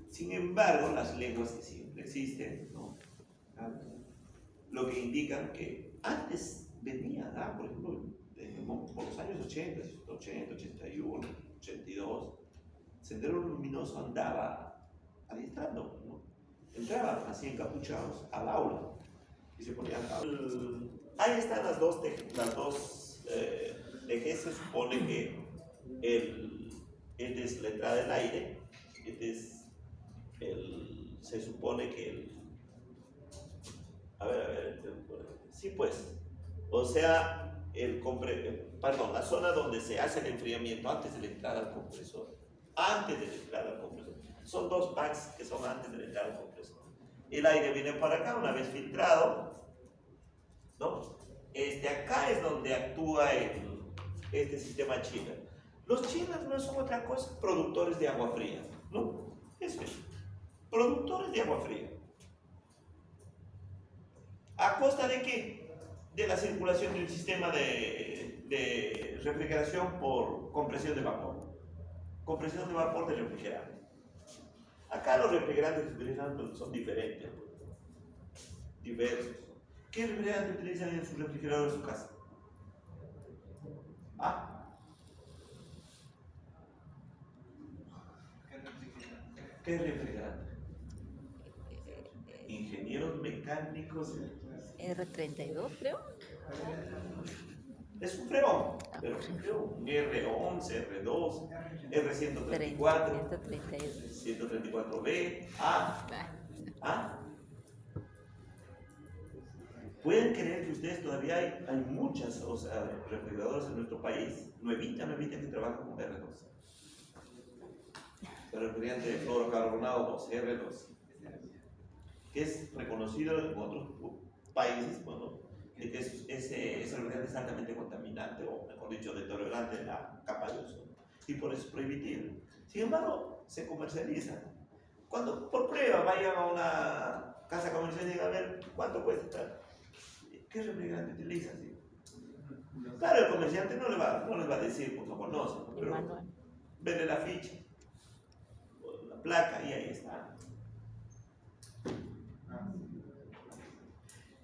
Sin embargo, las lenguas que siempre existen, ¿no? Lo que indican que antes venía, por ejemplo, por los años 80, 81, 82, Sendero Luminoso andaba adiestrando, ¿no? Entraban así encapuchados al aula y se ponían a hablar. Ahí están las dos TG. Se supone que este es la entrada del aire, se supone que sí pues, o sea, la zona donde se hace el enfriamiento antes de la entrada al compresor. Antes de la entrada al compresor. Son dos packs que son antes de la entrada al compresor. El aire viene para acá una vez filtrado, ¿no? Acá es donde actúa este sistema chiller. Los chillers no son otra cosa, productores de agua fría, ¿no? Eso es, productores de agua fría. ¿A costa de qué? De la circulación del sistema de refrigeración por compresión de vapor. Compresión de vapor de refrigerante. Acá los refrigerantes que utilizan son diferentes, diversos. ¿Qué refrigerante utilizan en su refrigerador de su casa? ¿Ah? ¿Qué refrigerante? Ingenieros mecánicos. R32, creo. Es un freón, pero es un freón. Un R11, R2, R134, 134B, A. ¿Ah? ¿Pueden creer que ustedes todavía hay muchas refrigeradoras en nuestro país? Nuevita que trabajan con R2. El refrigerante de fluorocarbonado 2, R2, que es reconocido en otros países, bueno, de que ese refrigerante es altamente contaminante, o mejor dicho, deteriorante en la capa de ozono, y por eso es prohibitivo. Sin embargo, se comercializa. Cuando por prueba vayan a una casa comercial y digan, a ver, ¿cuánto cuesta? ¿Qué refrigerante utilizas? Claro, el comerciante no les va a decir, porque no conoce, pero vende la ficha, o la placa, y ahí está.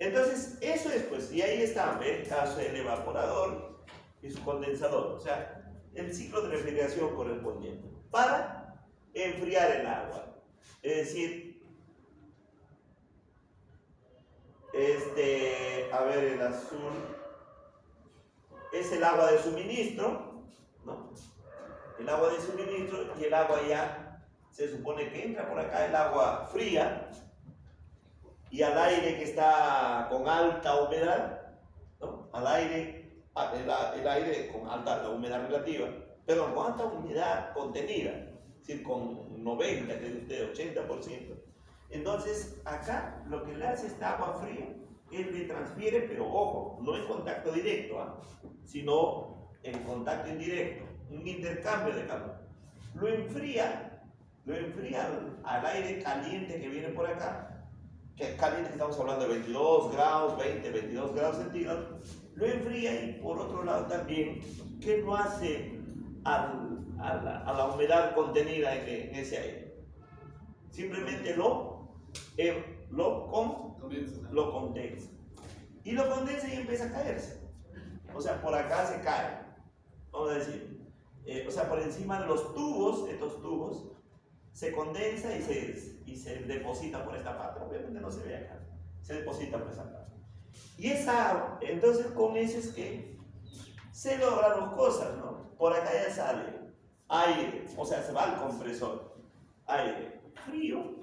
Entonces, eso es, pues, y ahí está, el caso del evaporador y su condensador, o sea, el ciclo de refrigeración correspondiente para enfriar el agua. Es decir, a ver, el azul es el agua de suministro, ¿no? El agua de suministro, y el agua ya se supone que entra por acá, el agua fría, y al aire que está con alta humedad, ¿no? Al aire, el aire con alta humedad relativa, perdón, con alta humedad contenida, es decir, con 90, de 80%. Entonces, acá lo que le hace esta agua fría es le transfiere, pero ojo, no en contacto directo, sino en contacto indirecto, un intercambio de calor. Lo enfría al aire caliente que viene por acá, que es caliente, estamos hablando de 22 grados, 22 grados centígrados, lo enfría, y por otro lado también, ¿qué lo hace a la humedad contenida en ese aire? Simplemente lo condensa. Y lo condensa y empieza a caerse. O sea, por acá se cae, vamos a decir. O sea, por encima de los tubos, estos tubos, se condensa y se deposita por esta parte. Obviamente no se ve acá, se deposita por esa parte. Y entonces con eso es que se logran dos cosas, ¿no? Por acá ya sale aire, o sea, se va al compresor, aire frío,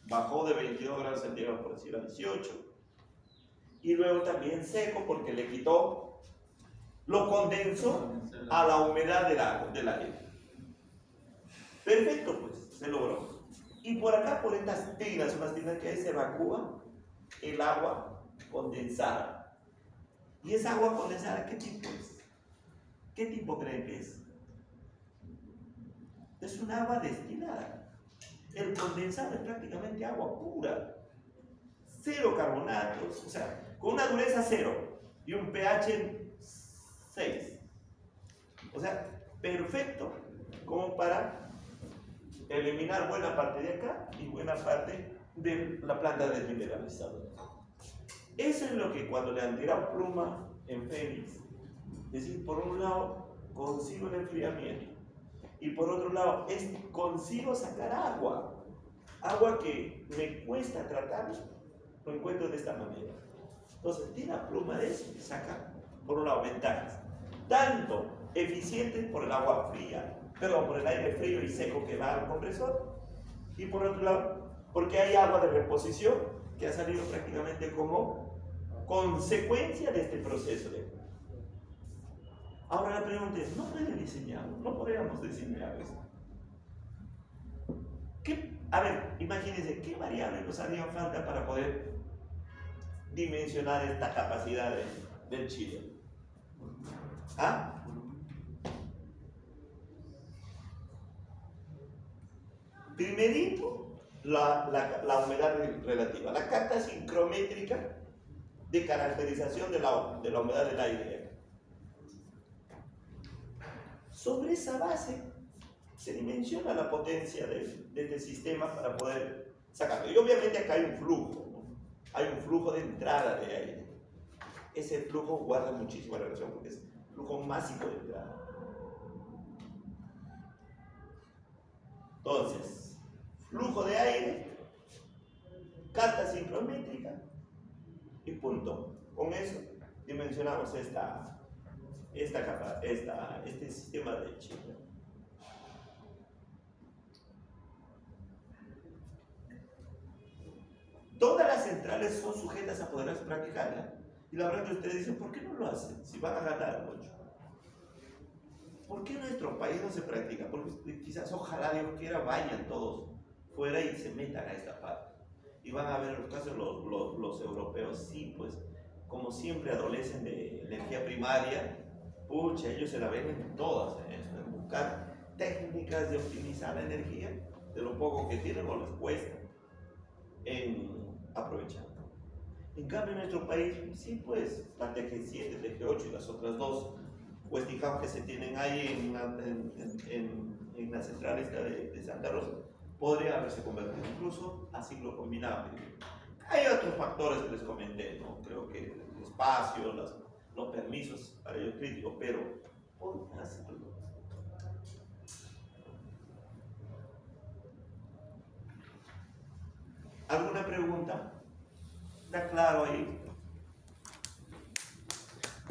bajó de 22 grados centígrados por decir a 18, y luego también seco porque le quitó, lo condensó a la humedad del aire. Perfecto, pues, se logró. Y por acá, por estas tiras, unas tiras que hay, se evacúa el agua condensada. ¿Y esa agua condensada qué tipo es? ¿Qué tipo creen que es? Es un agua destilada. El condensado es prácticamente agua pura. Cero carbonatos, o sea, con una dureza 0 y un pH 6. O sea, perfecto como para eliminar buena parte de acá y buena parte de la planta desmineralizadora. Eso es lo que cuando le han tirado pluma en Fénix, es decir, por un lado consigo el enfriamiento y por otro lado consigo sacar agua que me cuesta tratar, lo encuentro de esta manera. Entonces tira pluma de eso y saca por un lado ventajas, tanto eficientes por el agua fría, por el aire frío y seco que va al compresor, y por otro lado porque hay agua de reposición que ha salido prácticamente como consecuencia de este proceso Ahora la pregunta es, ¿no puede diseñarlo? ¿No podríamos diseñar esto? A ver, imagínense, ¿qué variables nos harían falta para poder dimensionar esta capacidad del chile? ¿Ah? Primerito, la humedad relativa, la carta sincrométrica de caracterización de la humedad del aire. Sobre esa base se dimensiona la potencia de este sistema para poder sacarlo. Y obviamente acá hay un flujo, ¿no? Hay un flujo de entrada de aire. Ese flujo guarda muchísima relación porque es flujo másico de entrada. Entonces, flujo de aire, carta sincrométrica y punto. Con eso dimensionamos este sistema de chile. Todas las centrales son sujetas a poder practicarla. Y la verdad que ustedes dicen, ¿por qué no lo hacen? Si van a ganar mucho. ¿Por qué en nuestro país no se practica? Porque quizás, ojalá Dios quiera, vayan todos fuera y se metan a esta parte. Y van a ver los casos los europeos, sí, pues, como siempre adolecen de energía primaria, pucha, ellos se la ven en todas, en buscar técnicas de optimizar la energía, de lo poco que tienen o les cuesta, en aprovechar. En cambio, en nuestro país, sí, pues, la TG7, TG8 y las otras dos Westinghouse que se tienen ahí en la central esta de Santa Rosa, podría haberse convertido incluso a ciclo combinado. Hay otros factores que les comenté, ¿no? Creo que el espacio, los permisos para ellos críticos, pero podrían hacerlo. ¿Alguna pregunta? ¿Está claro ahí?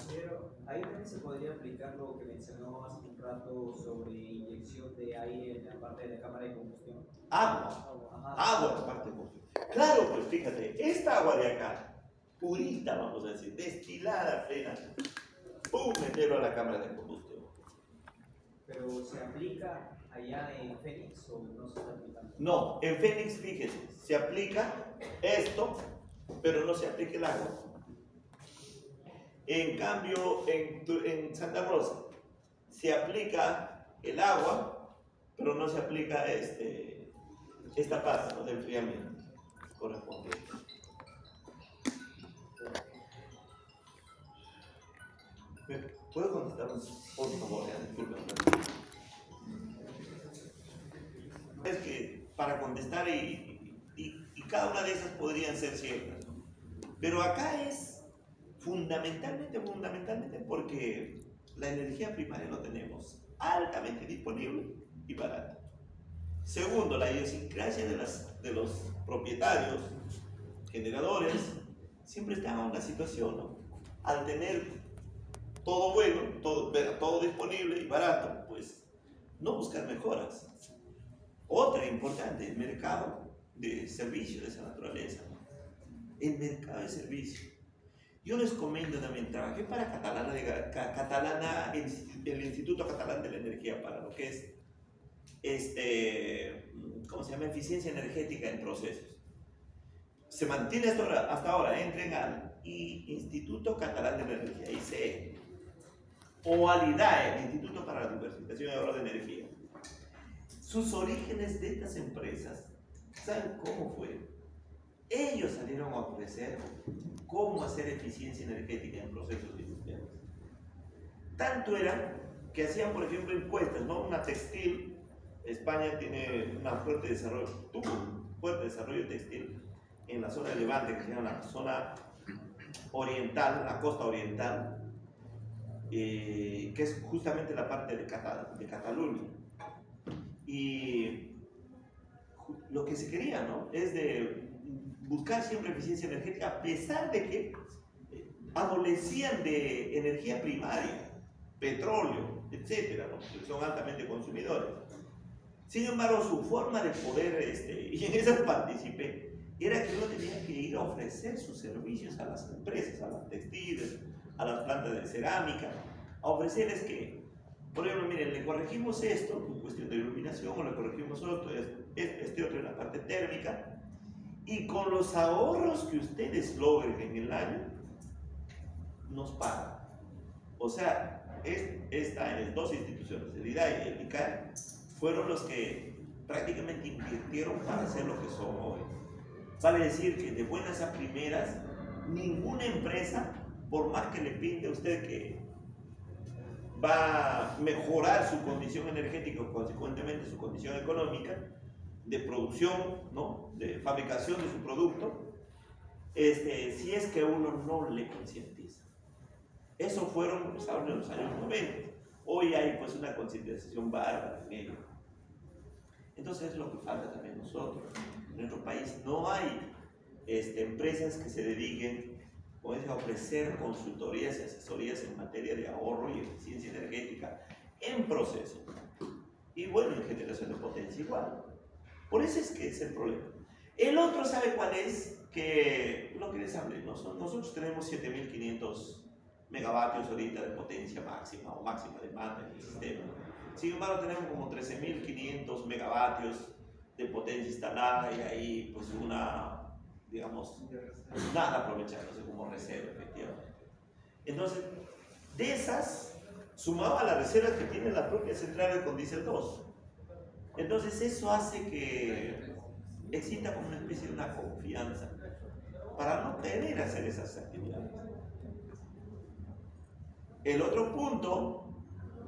Pero ahí también se podría aplicar lo que mencionó hace un rato sobre inyección de aire en la parte de la cámara de combustión. Agua en la parte de combustión. Claro, pues fíjate, esta agua de acá, purita, vamos a decir, destilada plena, ¡pum!, meterlo a la cámara de combustión. Pero ¿se aplica allá en Phoenix o no se está aplicando? No, en Phoenix, fíjese, se aplica esto, pero no se aplica el agua. En cambio, en Santa Rosa se aplica el agua, pero no se aplica esta parte, ¿no?, del enfriamiento correspondiente. ¿Me puedo contestar, por favor? Disculpen. Es que para contestar y cada una de esas podrían ser ciertas, ¿no? Pero acá es fundamentalmente porque la energía primaria lo tenemos altamente disponible y barata. Segundo, la idiosincrasia de los propietarios, generadores, siempre están en una situación, ¿no? Al tener todo bueno, todo disponible y barato, pues no buscar mejoras. Otra importante, el mercado de servicios de esa naturaleza, ¿no? El mercado de servicios. Yo les comento también, trabajé para el Instituto Catalán de la Energía, para lo que es ¿cómo se llama? Eficiencia energética en procesos. Se mantiene hasta ahora, entren al Instituto Catalán de la Energía, ICE, o al IDAE, el Instituto para la Diversificación y Ahorro de Energía. Sus orígenes de estas empresas, ¿saben cómo fue? Ellos salieron a ofrecer cómo hacer eficiencia energética en procesos industriales. Tanto era que hacían, por ejemplo, encuestas, ¿no? Una textil, España tiene tuvo un fuerte desarrollo textil en la zona de Levante, que se llama la zona oriental, la costa oriental, que es justamente la parte de Cataluña. Y lo que se quería, ¿no?, es de buscar siempre eficiencia energética, a pesar de que adolecían de energía primaria, petróleo, etcétera, ¿no?, que son altamente consumidores. Sin embargo, su forma de poder, y en eso participé, era que uno tenía que ir a ofrecer sus servicios a las empresas, a las textiles, a las plantas de cerámica, a ofrecerles que, por ejemplo, miren, le corregimos esto en cuestión de iluminación, o le corregimos otro, este otro en la parte térmica, y con los ahorros que ustedes logren en el año, nos pagan. O sea, estas dos instituciones, el IDAE y el ICAE, fueron los que prácticamente invirtieron para hacer lo que son hoy. Vale decir que de buenas a primeras, ninguna empresa, por más que le pinte a usted que va a mejorar su condición energética o consecuentemente su condición económica, de producción, ¿no?, de fabricación de su producto, si es que uno no le concientiza. Eso fueron los ahorros de los años 90. Hoy hay pues una concientización bárbara en ello. Entonces es lo que falta también nosotros. En nuestro país no hay empresas que se dediquen a ofrecer consultorías y asesorías en materia de ahorro y eficiencia energética en proceso. Y bueno, en generación de potencia igual. Por eso es que es el problema. El otro, ¿sabe cuál es? Que lo que les hablé, nosotros tenemos 7500 megavatios ahorita de potencia máxima o máxima demanda en el sistema. Sin embargo, tenemos como 13.500 megavatios de potencia instalada y ahí pues digamos, nada aprovechándose como reserva, efectivamente. Entonces, de esas, sumado a las reservas que tiene la propia central con Diesel 2. Entonces, eso hace que exista como una especie de una confianza para no tener que hacer esas actividades. El otro punto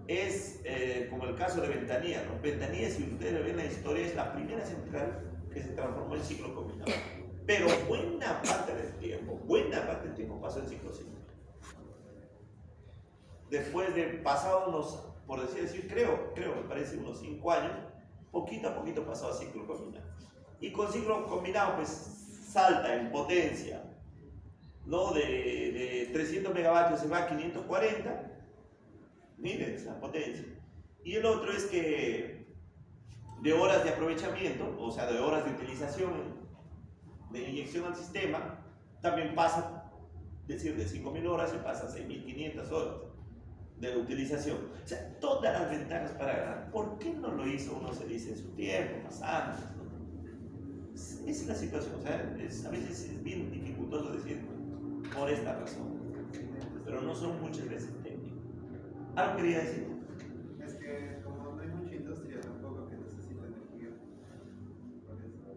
es como el caso de Ventanilla, ¿no? Ventanilla, si ustedes ven la historia, es la primera central que se transformó en ciclo combinado. Pero buena parte del tiempo pasó en ciclo simple. Después de pasar unos, por decir así, creo, me parece unos 5 años, poquito a poquito pasó a ciclo combinado. Y con ciclo combinado, pues salta en potencia, ¿no? De 300 megavatios se va a 540. Miren esa potencia. Y el otro es que de horas de aprovechamiento, o sea, de horas de utilización, de inyección al sistema, también pasa, es decir, de 5.000 horas se pasa a 6.500 horas de utilización. O sea, todas las ventajas para ganar. ¿Por qué no lo hizo? Uno se dice en su tiempo, más antes, ¿no? Esa es la situación. O sea, a veces es bien dificultoso decir por esta razón, pero no son muchas veces técnicos. ¿Algo quería decir? Es que como no hay mucha industria tampoco que necesita energía, por eso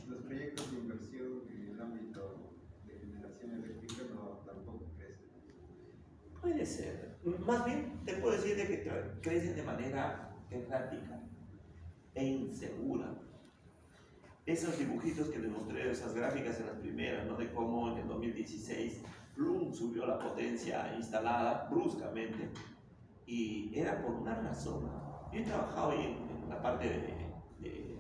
los proyectos de inversión en el ámbito de generación eléctrica tampoco crecen. Puede ser. Más bien te puedo decir de que crecen de manera errática e insegura. Esos dibujitos que les mostré, esas gráficas en las primeras, ¿no? De cómo en el 2016 Bloom subió la potencia instalada bruscamente, y era por una razón. Yo he trabajado ahí en la parte de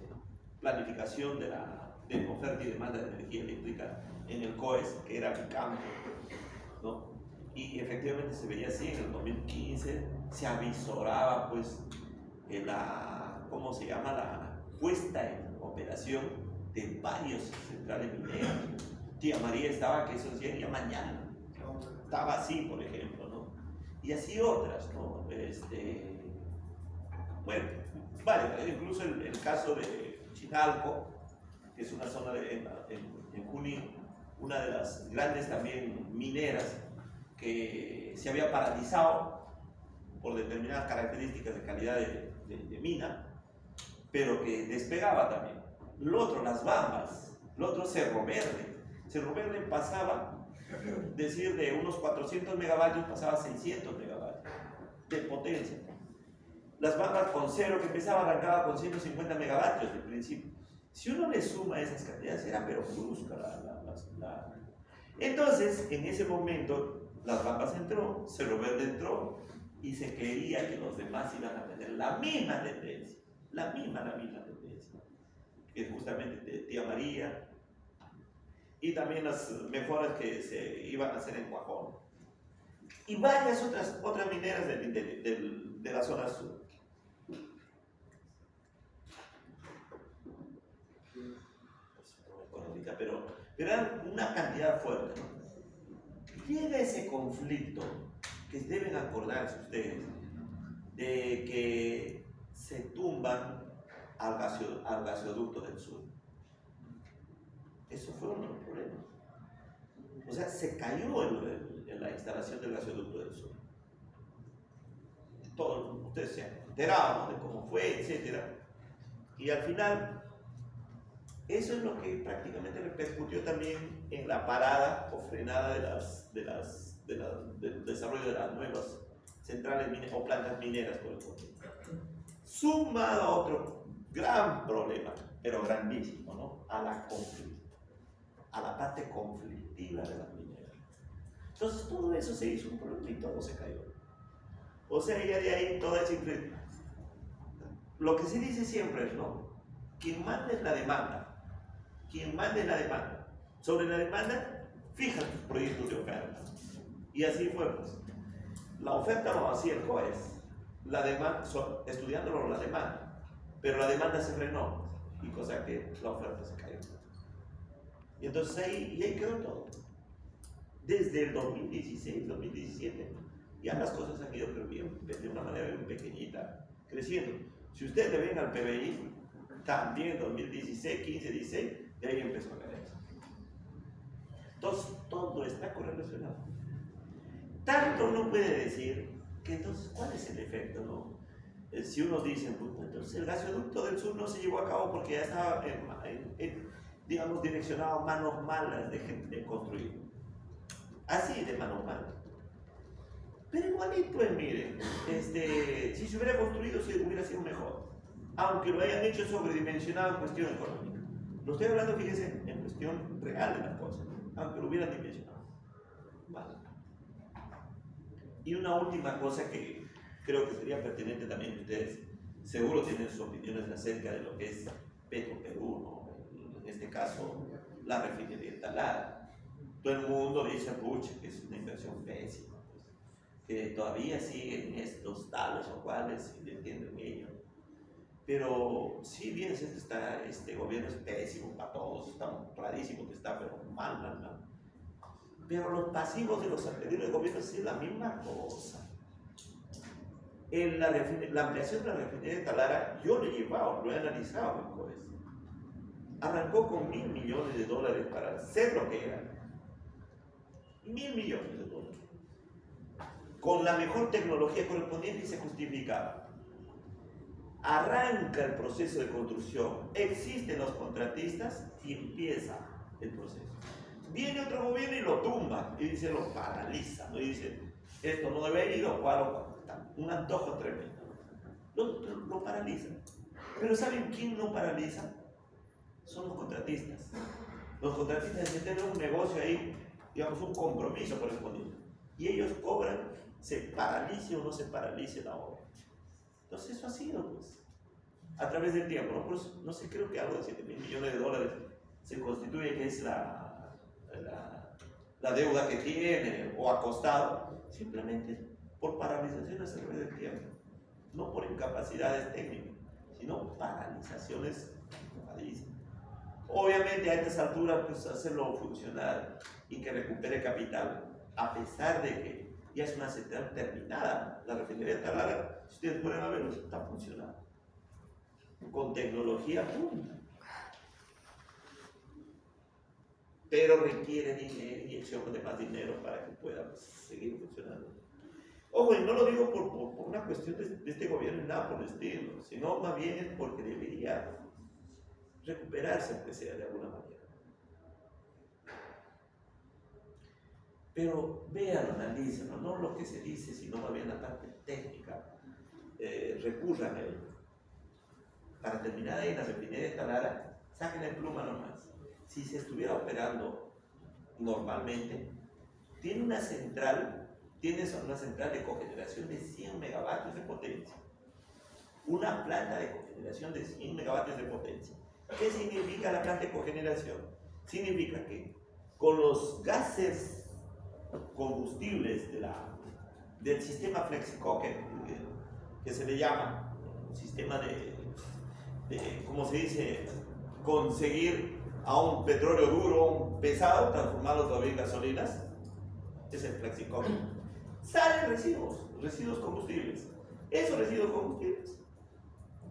planificación de oferta y demanda de energía eléctrica en el COES, que era mi campo, ¿no? Y efectivamente se veía así. En el 2015 se avisoraba pues ¿cómo se llama? La puesta en operación de varios centrales mineras. Tía María estaba que esos días ya mañana. Estaba así, por ejemplo, ¿no? Y así otras, ¿no? Bueno, vale, incluso el caso de Chinalco, que es una zona en Junín, una de las grandes también mineras que se había paralizado por determinadas características de calidad de mina, pero que despegaba también. Lo otro, las Bambas, lo otro, Cerro Verde. Cerro Verde pasaba, decir, de unos 400 megavatios pasaba a 600 megavatios de potencia. Las Bambas con cero que empezaba arrancaba con 150 megavatios de principio. Si uno le suma esas cantidades, era pero brusca Entonces, en ese momento, las Bambas entró, Cerro Verde entró, y se creía que los demás iban a tener la misma tendencia, la misma tendencia, que es justamente de Tía María, y también las mejoras que se iban a hacer en Guajón, y varias otras mineras de la zona sur. Pero era una cantidad fuerte, ¿no? Llega ese conflicto que deben acordarse ustedes de que se tumban al gasoducto del sur. Eso fue uno de los problemas. O sea, se cayó en la instalación del gasoducto del sur. Todos ustedes se han enterado de cómo fue, etc. Y al final, eso es lo que prácticamente repercutió también en la parada o frenada del desarrollo de las nuevas centrales o plantas mineras por el continente. Sumado a otro gran problema, pero grandísimo, ¿no? A la parte conflictiva de las mineras. Entonces todo eso se hizo un problema y todo se cayó. O sea, ya de ahí toda esa influencia. Lo que se dice siempre es, ¿no? Quien manda es la demanda. Quien manda es la demanda. Sobre la demanda, fija tus proyectos de oferta. Y así fue, pues. La oferta lo hacía el COES. La demanda, estudiándolo la demanda. Pero la demanda se frenó. Y cosa que la oferta se cayó. Y entonces ahí quedó todo. Desde el 2016, 2017, ya las cosas han ido de una manera bien pequeñita, creciendo. Si ustedes le ven al PBI, también 2016, 15, 16, de ahí empezó a caer. Entonces, todo está correlacionado. Tanto uno puede decir que entonces, ¿cuál es el efecto, no? Si unos dicen, pues, entonces el gasoducto del sur no se llevó a cabo porque ya estaba, digamos, direccionado a manos malas de construir. Así, de manos malas. Pero igualito, miren, si se hubiera construido, se hubiera sido mejor. Aunque lo hayan hecho sobredimensionado en cuestión económica. Lo estoy hablando, fíjense, en cuestión real de las cosas. Aunque lo hubieran dimensionado. Vale. Y una última cosa que creo que sería pertinente también, que ustedes seguro tienen sus opiniones acerca de lo que es Petroperú, ¿no? En este caso, la refinería de Talara. Todo el mundo dice, pucha, que es una inversión pésima, pues, que todavía siguen estos tales o cuales, y entienden ello. Pero si bien este gobierno es pésimo para todos, está clarísimo que está, pero mal. Pero los pasivos de los anteriores gobiernos es la misma cosa. En la ampliación de la refinería de Talara, yo lo he llevado, lo he analizado en COES. Arrancó con $1.000 millones para hacer lo que era. $1.000 millones. Con la mejor tecnología correspondiente y se justificaba. Arranca el proceso de construcción, existen los contratistas y empieza el proceso. Viene otro gobierno y lo tumba y dice, lo paraliza, ¿no? Y dice, esto no debe ir, o cual, un antojo tremendo. Lo paraliza. Pero ¿saben quién lo paraliza? Son los contratistas. Los contratistas tienen un negocio ahí, digamos, un compromiso correspondiente. Y ellos cobran, se paralice o no se paralice la obra. Entonces eso ha sido, pues, a través del tiempo, ¿no? Pues, no sé, creo que algo de $7.000 millones se constituye que es la deuda que tiene o ha costado, simplemente por paralizaciones a través del tiempo, no por incapacidades técnicas, sino paralizaciones padrísimas. Obviamente a estas alturas, pues hacerlo funcionar y que recupere capital, a pesar de que ya es una central terminada, la refinería de Talara, si ustedes pueden verlo, está funcionando, con tecnología punta. Pero requiere dinero, inyección de más dinero para que pueda, pues, seguir funcionando. Ojo, y no lo digo por una cuestión de este gobierno, nada por el estilo, sino más bien es porque debería recuperarse, aunque sea de alguna manera. Pero véanlo, analícenlo, no lo que se dice, sino más bien la parte técnica. Recurran a ello. Para terminar ahí, la refinería de Talara, saquen el pluma nomás. Si se estuviera operando normalmente, tiene una central de cogeneración de 100 megavatios de potencia. Una planta de cogeneración de 100 megavatios de potencia. ¿Qué significa la planta de cogeneración? Significa que con los gases combustibles del sistema FlexiCoker, que se le llama un sistema de ¿cómo se dice? Conseguir a un petróleo duro, pesado, transformarlo todavía en gasolinas, es el FlexiCoker. salen residuos combustibles. Esos residuos combustibles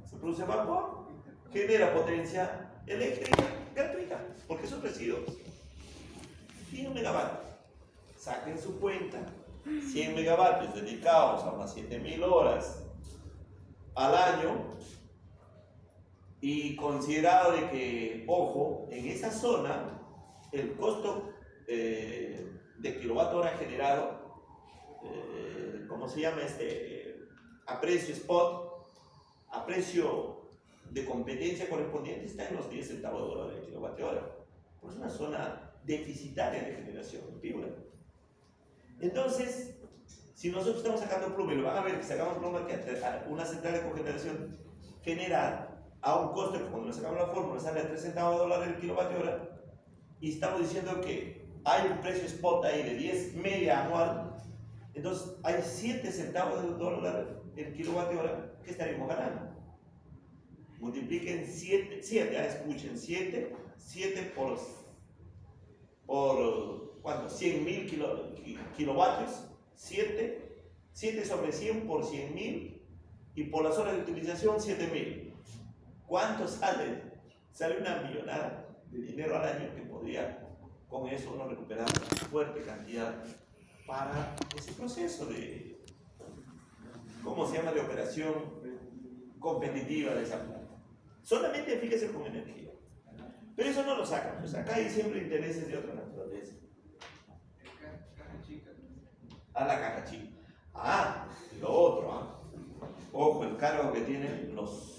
se produce vapor, genera potencia eléctrica gratuita, porque son residuos. 100 megavatios. Saquen su cuenta. 100 megavatios dedicados a unas 7.000 horas al año, y considerado de que, ojo, en esa zona el costo de kilovatio hora generado, ¿cómo se llama? A precio spot, a precio de competencia correspondiente, está en los 10 centavos de dólar de kilovatio hora. Pues es una zona deficitaria de generación de fibra. Entonces, si nosotros estamos sacando pluma, y lo van a ver que sacamos pluma, que una central de cogeneración genera a un costo que cuando le sacamos la fórmula sale a 3 centavos de dólar el kilovatio hora, y estamos diciendo que hay un precio spot ahí de 10 media anual, entonces hay 7 centavos de dólar el kilovatio hora que estaremos ganando. Multipliquen 7, escuchen, 7 por ¿cuánto? 100.000 kilovatios, 7 sobre 100 por 100.000, y por las horas de utilización 7.000. ¿Cuánto sale? Sale una millonada de dinero al año que podría con eso uno recuperar una fuerte cantidad para ese proceso de, ¿cómo se llama?, de operación competitiva de esa planta. Solamente fíjese con energía. Pero eso no lo sacan, pues acá hay siempre intereses de otra naturaleza. A la caja chica. Lo otro, ojo, el cargo que tienen los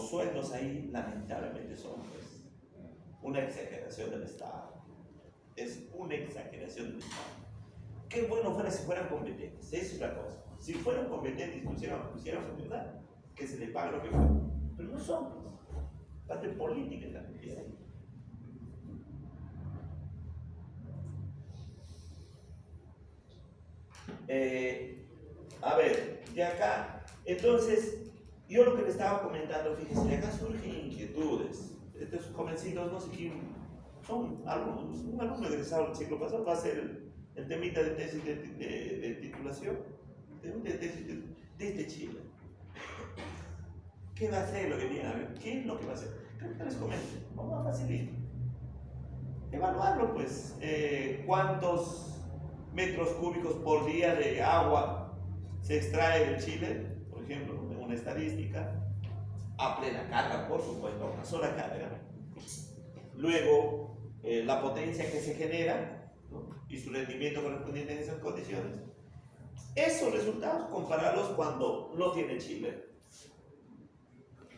sueldos ahí, lamentablemente, son pues una exageración del Estado. Es una exageración del Estado. Qué bueno fuera si fueran competentes, esa es la cosa. Si fueran competentes y pusieran verdad, que se les pague lo que fuera. Pero no son, pues. Parte política también tiene ahí. A ver, de acá, entonces, yo lo que le estaba comentando, fíjense, de acá surgen inquietudes. Estos jovencitos, no sé quién, son alumnos, un alumno egresado del ciclo pasado, va a ser el temita de tesis de titulación, de tesis desde Chile. ¿Qué va a hacer lo que viene? A ver, ¿qué es lo que va a hacer? Creo que les comento, vamos a facilitar. Evaluarlo, pues, cuántos metros cúbicos por día de agua se extrae de Chile, por ejemplo, en una estadística, a plena carga, por supuesto, a una sola carga. Luego, la potencia que se genera, ¿no?, y su rendimiento correspondiente en esas condiciones. Esos resultados, compararlos cuando no tiene Chile.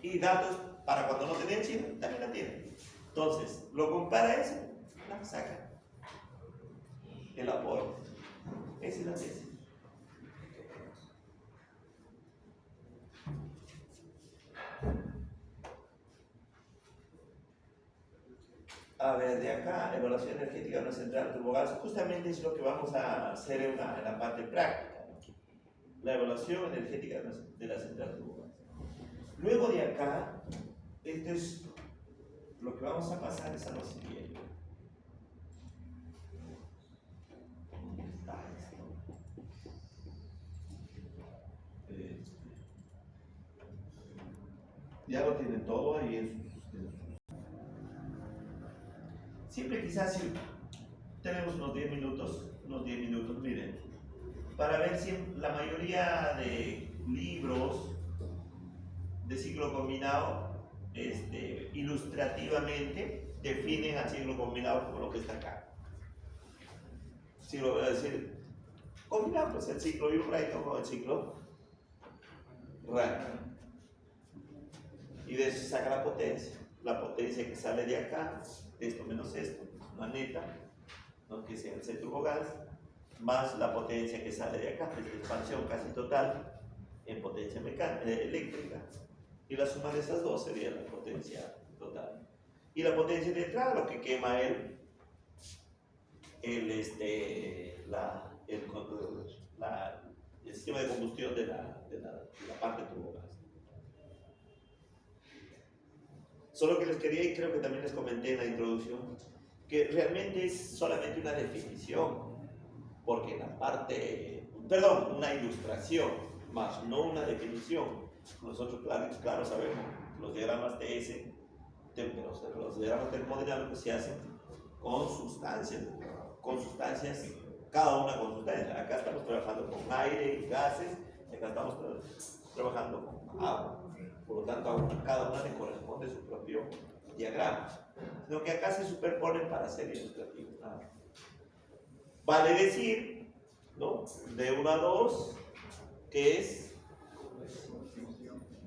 Y datos para cuando no tiene Chile, también la tiene. Entonces, lo compara eso, la saca. El aporte. Esa es la tesis. A ver, de acá, evaluación energética de una central turbogas, justamente es lo que vamos a hacer en la parte práctica, ¿no? La evaluación energética de la central turbogas. Luego de acá, esto es lo que vamos a pasar es a lo siguiente. ¿Dónde está esto? Ya lo tienen todo ahí en sus. Siempre quizás si tenemos unos 10 minutos, miren, para ver si la mayoría de libros de ciclo combinado ilustrativamente definen al ciclo combinado como lo que está acá. Si lo voy a decir, combinado, pues el ciclo Wright con el ciclo Wright. Y de eso se saca la potencia que sale de acá, esto menos esto, una neta, ¿no?, que es el centro turbogas, más la potencia que sale de acá, que es la expansión casi total en potencia eléctrica, y la suma de esas dos sería la potencia total. Y la potencia de entrada, lo que quema el sistema de combustión de la parte turbogas. Solo que les quería, y creo que también les comenté en la introducción, que realmente es solamente una definición, porque en la parte perdón, una ilustración, más no una definición. Nosotros, claro sabemos, los diagramas TS, los diagramas termodinámicos se hacen con sustancias, cada una con sustancias. Acá estamos trabajando con aire y gases, acá estamos trabajando con agua. Por lo tanto, a cada una le corresponde su propio diagrama, sino que acá se superponen para ser ilustrativos. Vale decir, ¿no? De 1 a 2, que es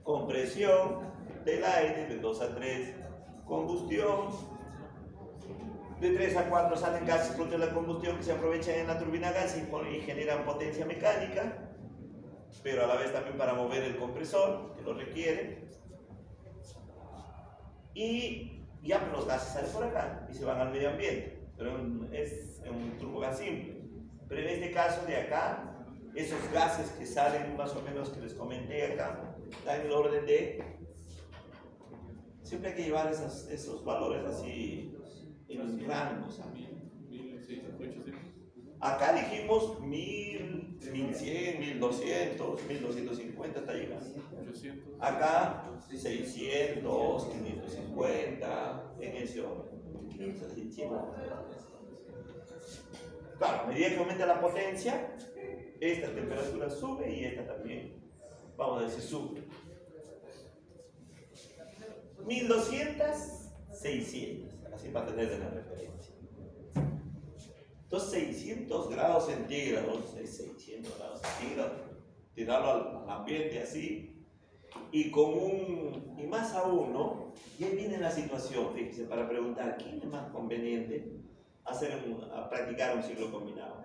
compresión del aire, de 2 a 3, combustión, de 3 a 4 salen gases producto de la combustión que se aprovechan en la turbina gas y generan potencia mecánica, pero a la vez también para mover el compresor, que lo requiere. Y ya los gases salen por acá y se van al medio ambiente, pero es un turbogas simple. Pero en este caso de acá, esos gases que salen más o menos que les comenté acá, están en el orden de... Siempre hay que llevar esos valores así en rangos. 1600. Acá dijimos 1000, 1100, 1200, 1250 hasta llegar. 800. Acá 600, 550, en ese orden. 500, 600. Claro, a medida que aumenta la potencia, esta temperatura sube y esta también, vamos a decir, sube. 1200, 600, así para tener la referencia. Entonces 600 grados centígrados, es 600 grados centígrados, tirarlo al ambiente así, y con y más aún, ¿no? Y ahí viene la situación, fíjense, para preguntar, ¿quién es más conveniente a practicar un ciclo combinado?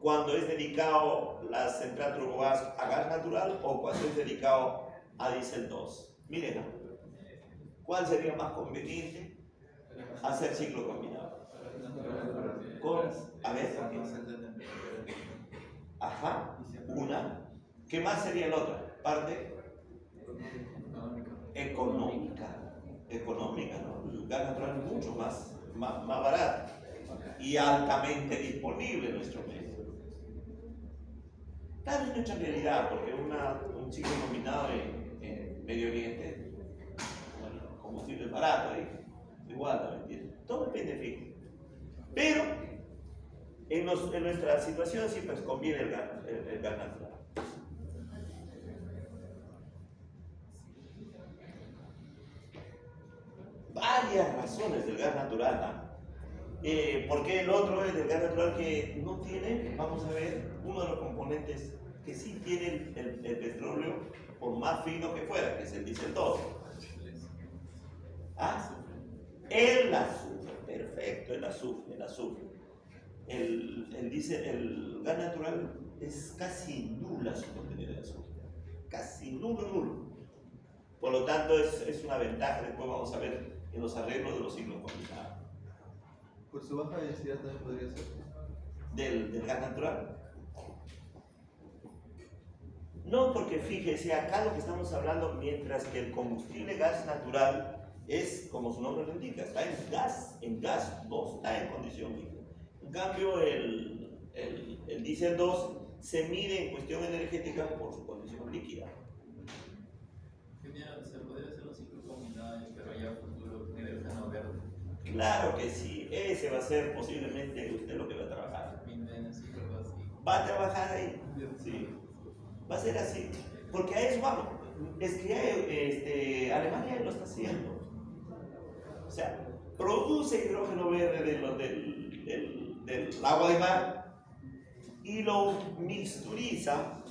Cuando es dedicado la central turbogas a gas natural o cuando es dedicado a diésel 2. Miren, ¿cuál sería más conveniente hacer ciclo combinado? A ver, ajá, una. ¿Qué más sería la otra? Parte económica, ¿no? El gas natural es mucho más barato y altamente disponible en nuestro medio. Tal es nuestra realidad, porque un ciclo combinado en Medio Oriente, el combustible es barato ahí, igual también, todo depende, fíjense. Pero en nuestra situación sí pues conviene el gas natural. Varias razones del gas natural, ¿no? ¿Por qué el otro es del gas natural que no tiene? Vamos a ver, uno de los componentes que sí tiene el petróleo, por más fino que fuera, que es el diésel 2. El azufre, perfecto, el azufre. El gas natural es casi nula su contenido de azufre, casi nulo. Por lo tanto, es una ventaja, después vamos a ver en los arreglos de los ciclos combinados. ¿Por su baja densidad también podría ser? ¿Del gas natural? No, porque fíjese, acá lo que estamos hablando, mientras que el combustible gas natural es, como su nombre lo indica, está en gas, no está en condición líquida. En cambio, el diésel 2 se mide en cuestión energética por su condición líquida. ¿Se podría hacer un ciclo combinado, pero ya futuro hidrógeno verde? Claro que sí, ese va a ser posiblemente usted lo que va a trabajar. Va a trabajar ahí, sí. Va a ser así, porque a eso vamos. Es que Alemania lo está haciendo. O sea, produce hidrógeno verde del agua de mar y lo mixturiza,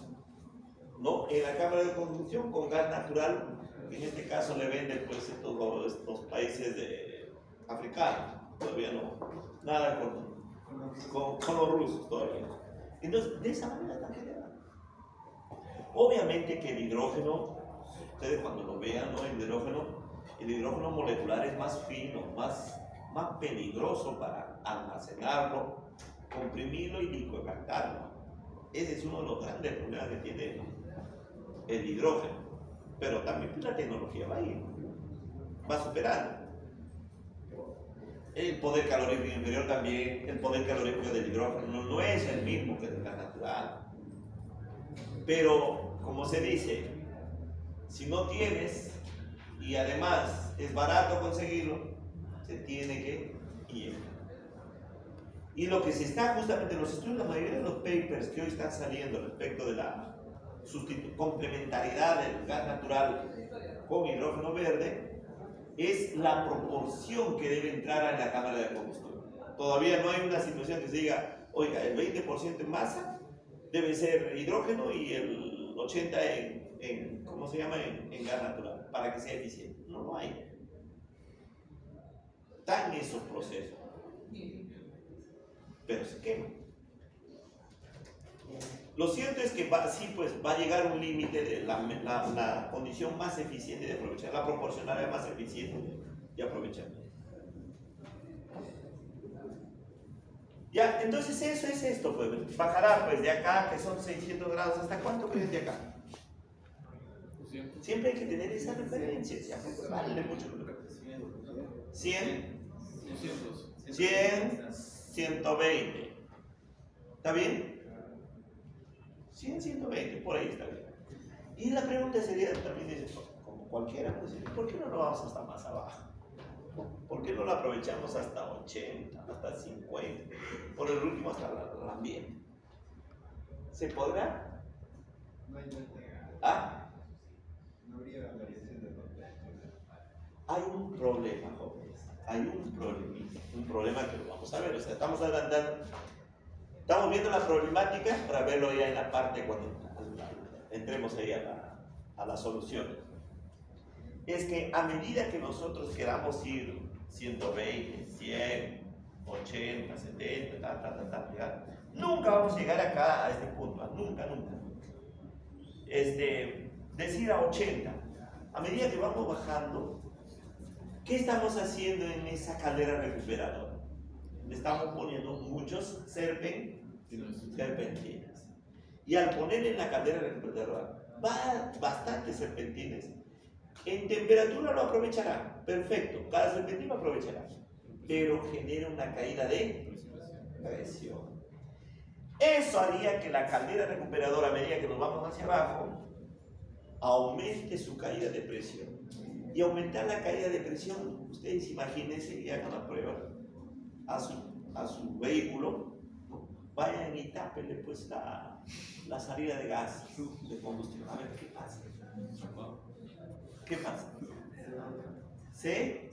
¿no? En la cámara de combustión con gas natural, que en este caso le venden pues estos países africanos, todavía no, nada con los rusos todavía. Entonces, de esa manera está generando. Obviamente que el hidrógeno, ustedes cuando lo vean, ¿no? El hidrógeno molecular es más fino, más peligroso para almacenarlo, comprimirlo y liquefactarlo. Ese es uno de los grandes problemas que tiene el hidrógeno. Pero también la tecnología va a ir, va superando. El poder calorífico inferior también, el poder calorífico del hidrógeno no es el mismo que del gas natural. Pero, como se dice, si no tienes y además es barato conseguirlo, se tiene que ir. Y lo que se está justamente en los estudios, la mayoría de los papers que hoy están saliendo respecto de la complementariedad del gas natural con hidrógeno verde, es la proporción que debe entrar en la cámara de combustión. Todavía no hay una situación que se diga, oiga, el 20% en masa debe ser hidrógeno y el 80% ¿cómo se llama? En gas natural, para que sea eficiente. No lo hay. Están esos procesos. Pero se quema. Lo cierto es que sí, pues, va a llegar un límite de la condición más eficiente de aprovechar, la proporcional más eficiente de aprovechar. Ya, entonces eso es esto, pues, bajará pues de acá, que son 600 grados, ¿hasta cuánto crees de acá? Siempre hay que tener esa referencia, ya, pues, vale mucho. 100, 120. ¿Está bien? 100, 120, por ahí está bien. Y la pregunta sería también, dice, como cualquiera, pues, ¿por qué no lo vamos hasta más abajo? ¿Por qué no lo aprovechamos hasta 80, hasta 50? Por el último hasta el ambiente. ¿Se podrá? No hay ¿Ah? no habría variación de Hay un problema, jóvenes. Hay un problema que lo vamos a ver. O sea, estamos adelantando. Estamos viendo la problemática para verlo ya en la parte cuando entremos ahí a la solución. Es que a medida que nosotros queramos ir 120, 100, 80, 70, nunca vamos a llegar acá a este punto, nunca. Decir a 80, a medida que vamos bajando, ¿qué estamos haciendo en esa caldera recuperadora? Le estamos poniendo muchos serpentinas. Y al poner en la caldera recuperadora bastantes serpentines, en temperatura lo aprovechará, perfecto, cada serpentina lo aprovechará, pero genera una caída de presión. Eso haría que la caldera recuperadora, a medida que nos vamos hacia abajo, aumente su caída de presión. Y aumentar la caída de presión, ustedes imagínense y hagan la prueba a su vehículo, ¿no? Vayan y tápenle pues la salida de gas de combustión, a ver qué pasa. ¿Qué pasa? Se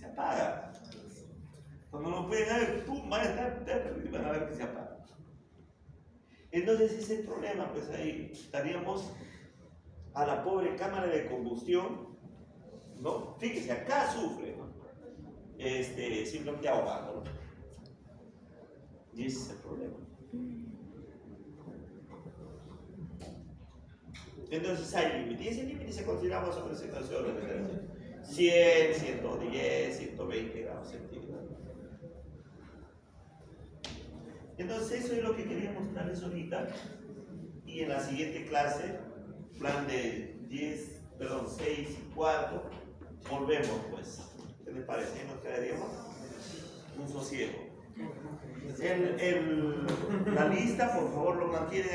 apaga. Cuando lo pueden ver, ¡pum! Van a ver que se apaga. Entonces ese es el problema, pues ahí estaríamos a la pobre cámara de combustión, ¿no? Fíjese, acá sufre, ¿no? Simplemente ahogando, ¿no? Y ese es el problema. Entonces hay límite, y ese límite se considera más o menos en el orden de 100, 110, 120 grados centígrados. Entonces eso es lo que quería mostrarles ahorita, y en la siguiente clase, plan de 6 y cuarto, volvemos pues. ¿Qué les parece? ¿Nos quedaríamos? Un sosiego. La lista, por favor, lo mantienen.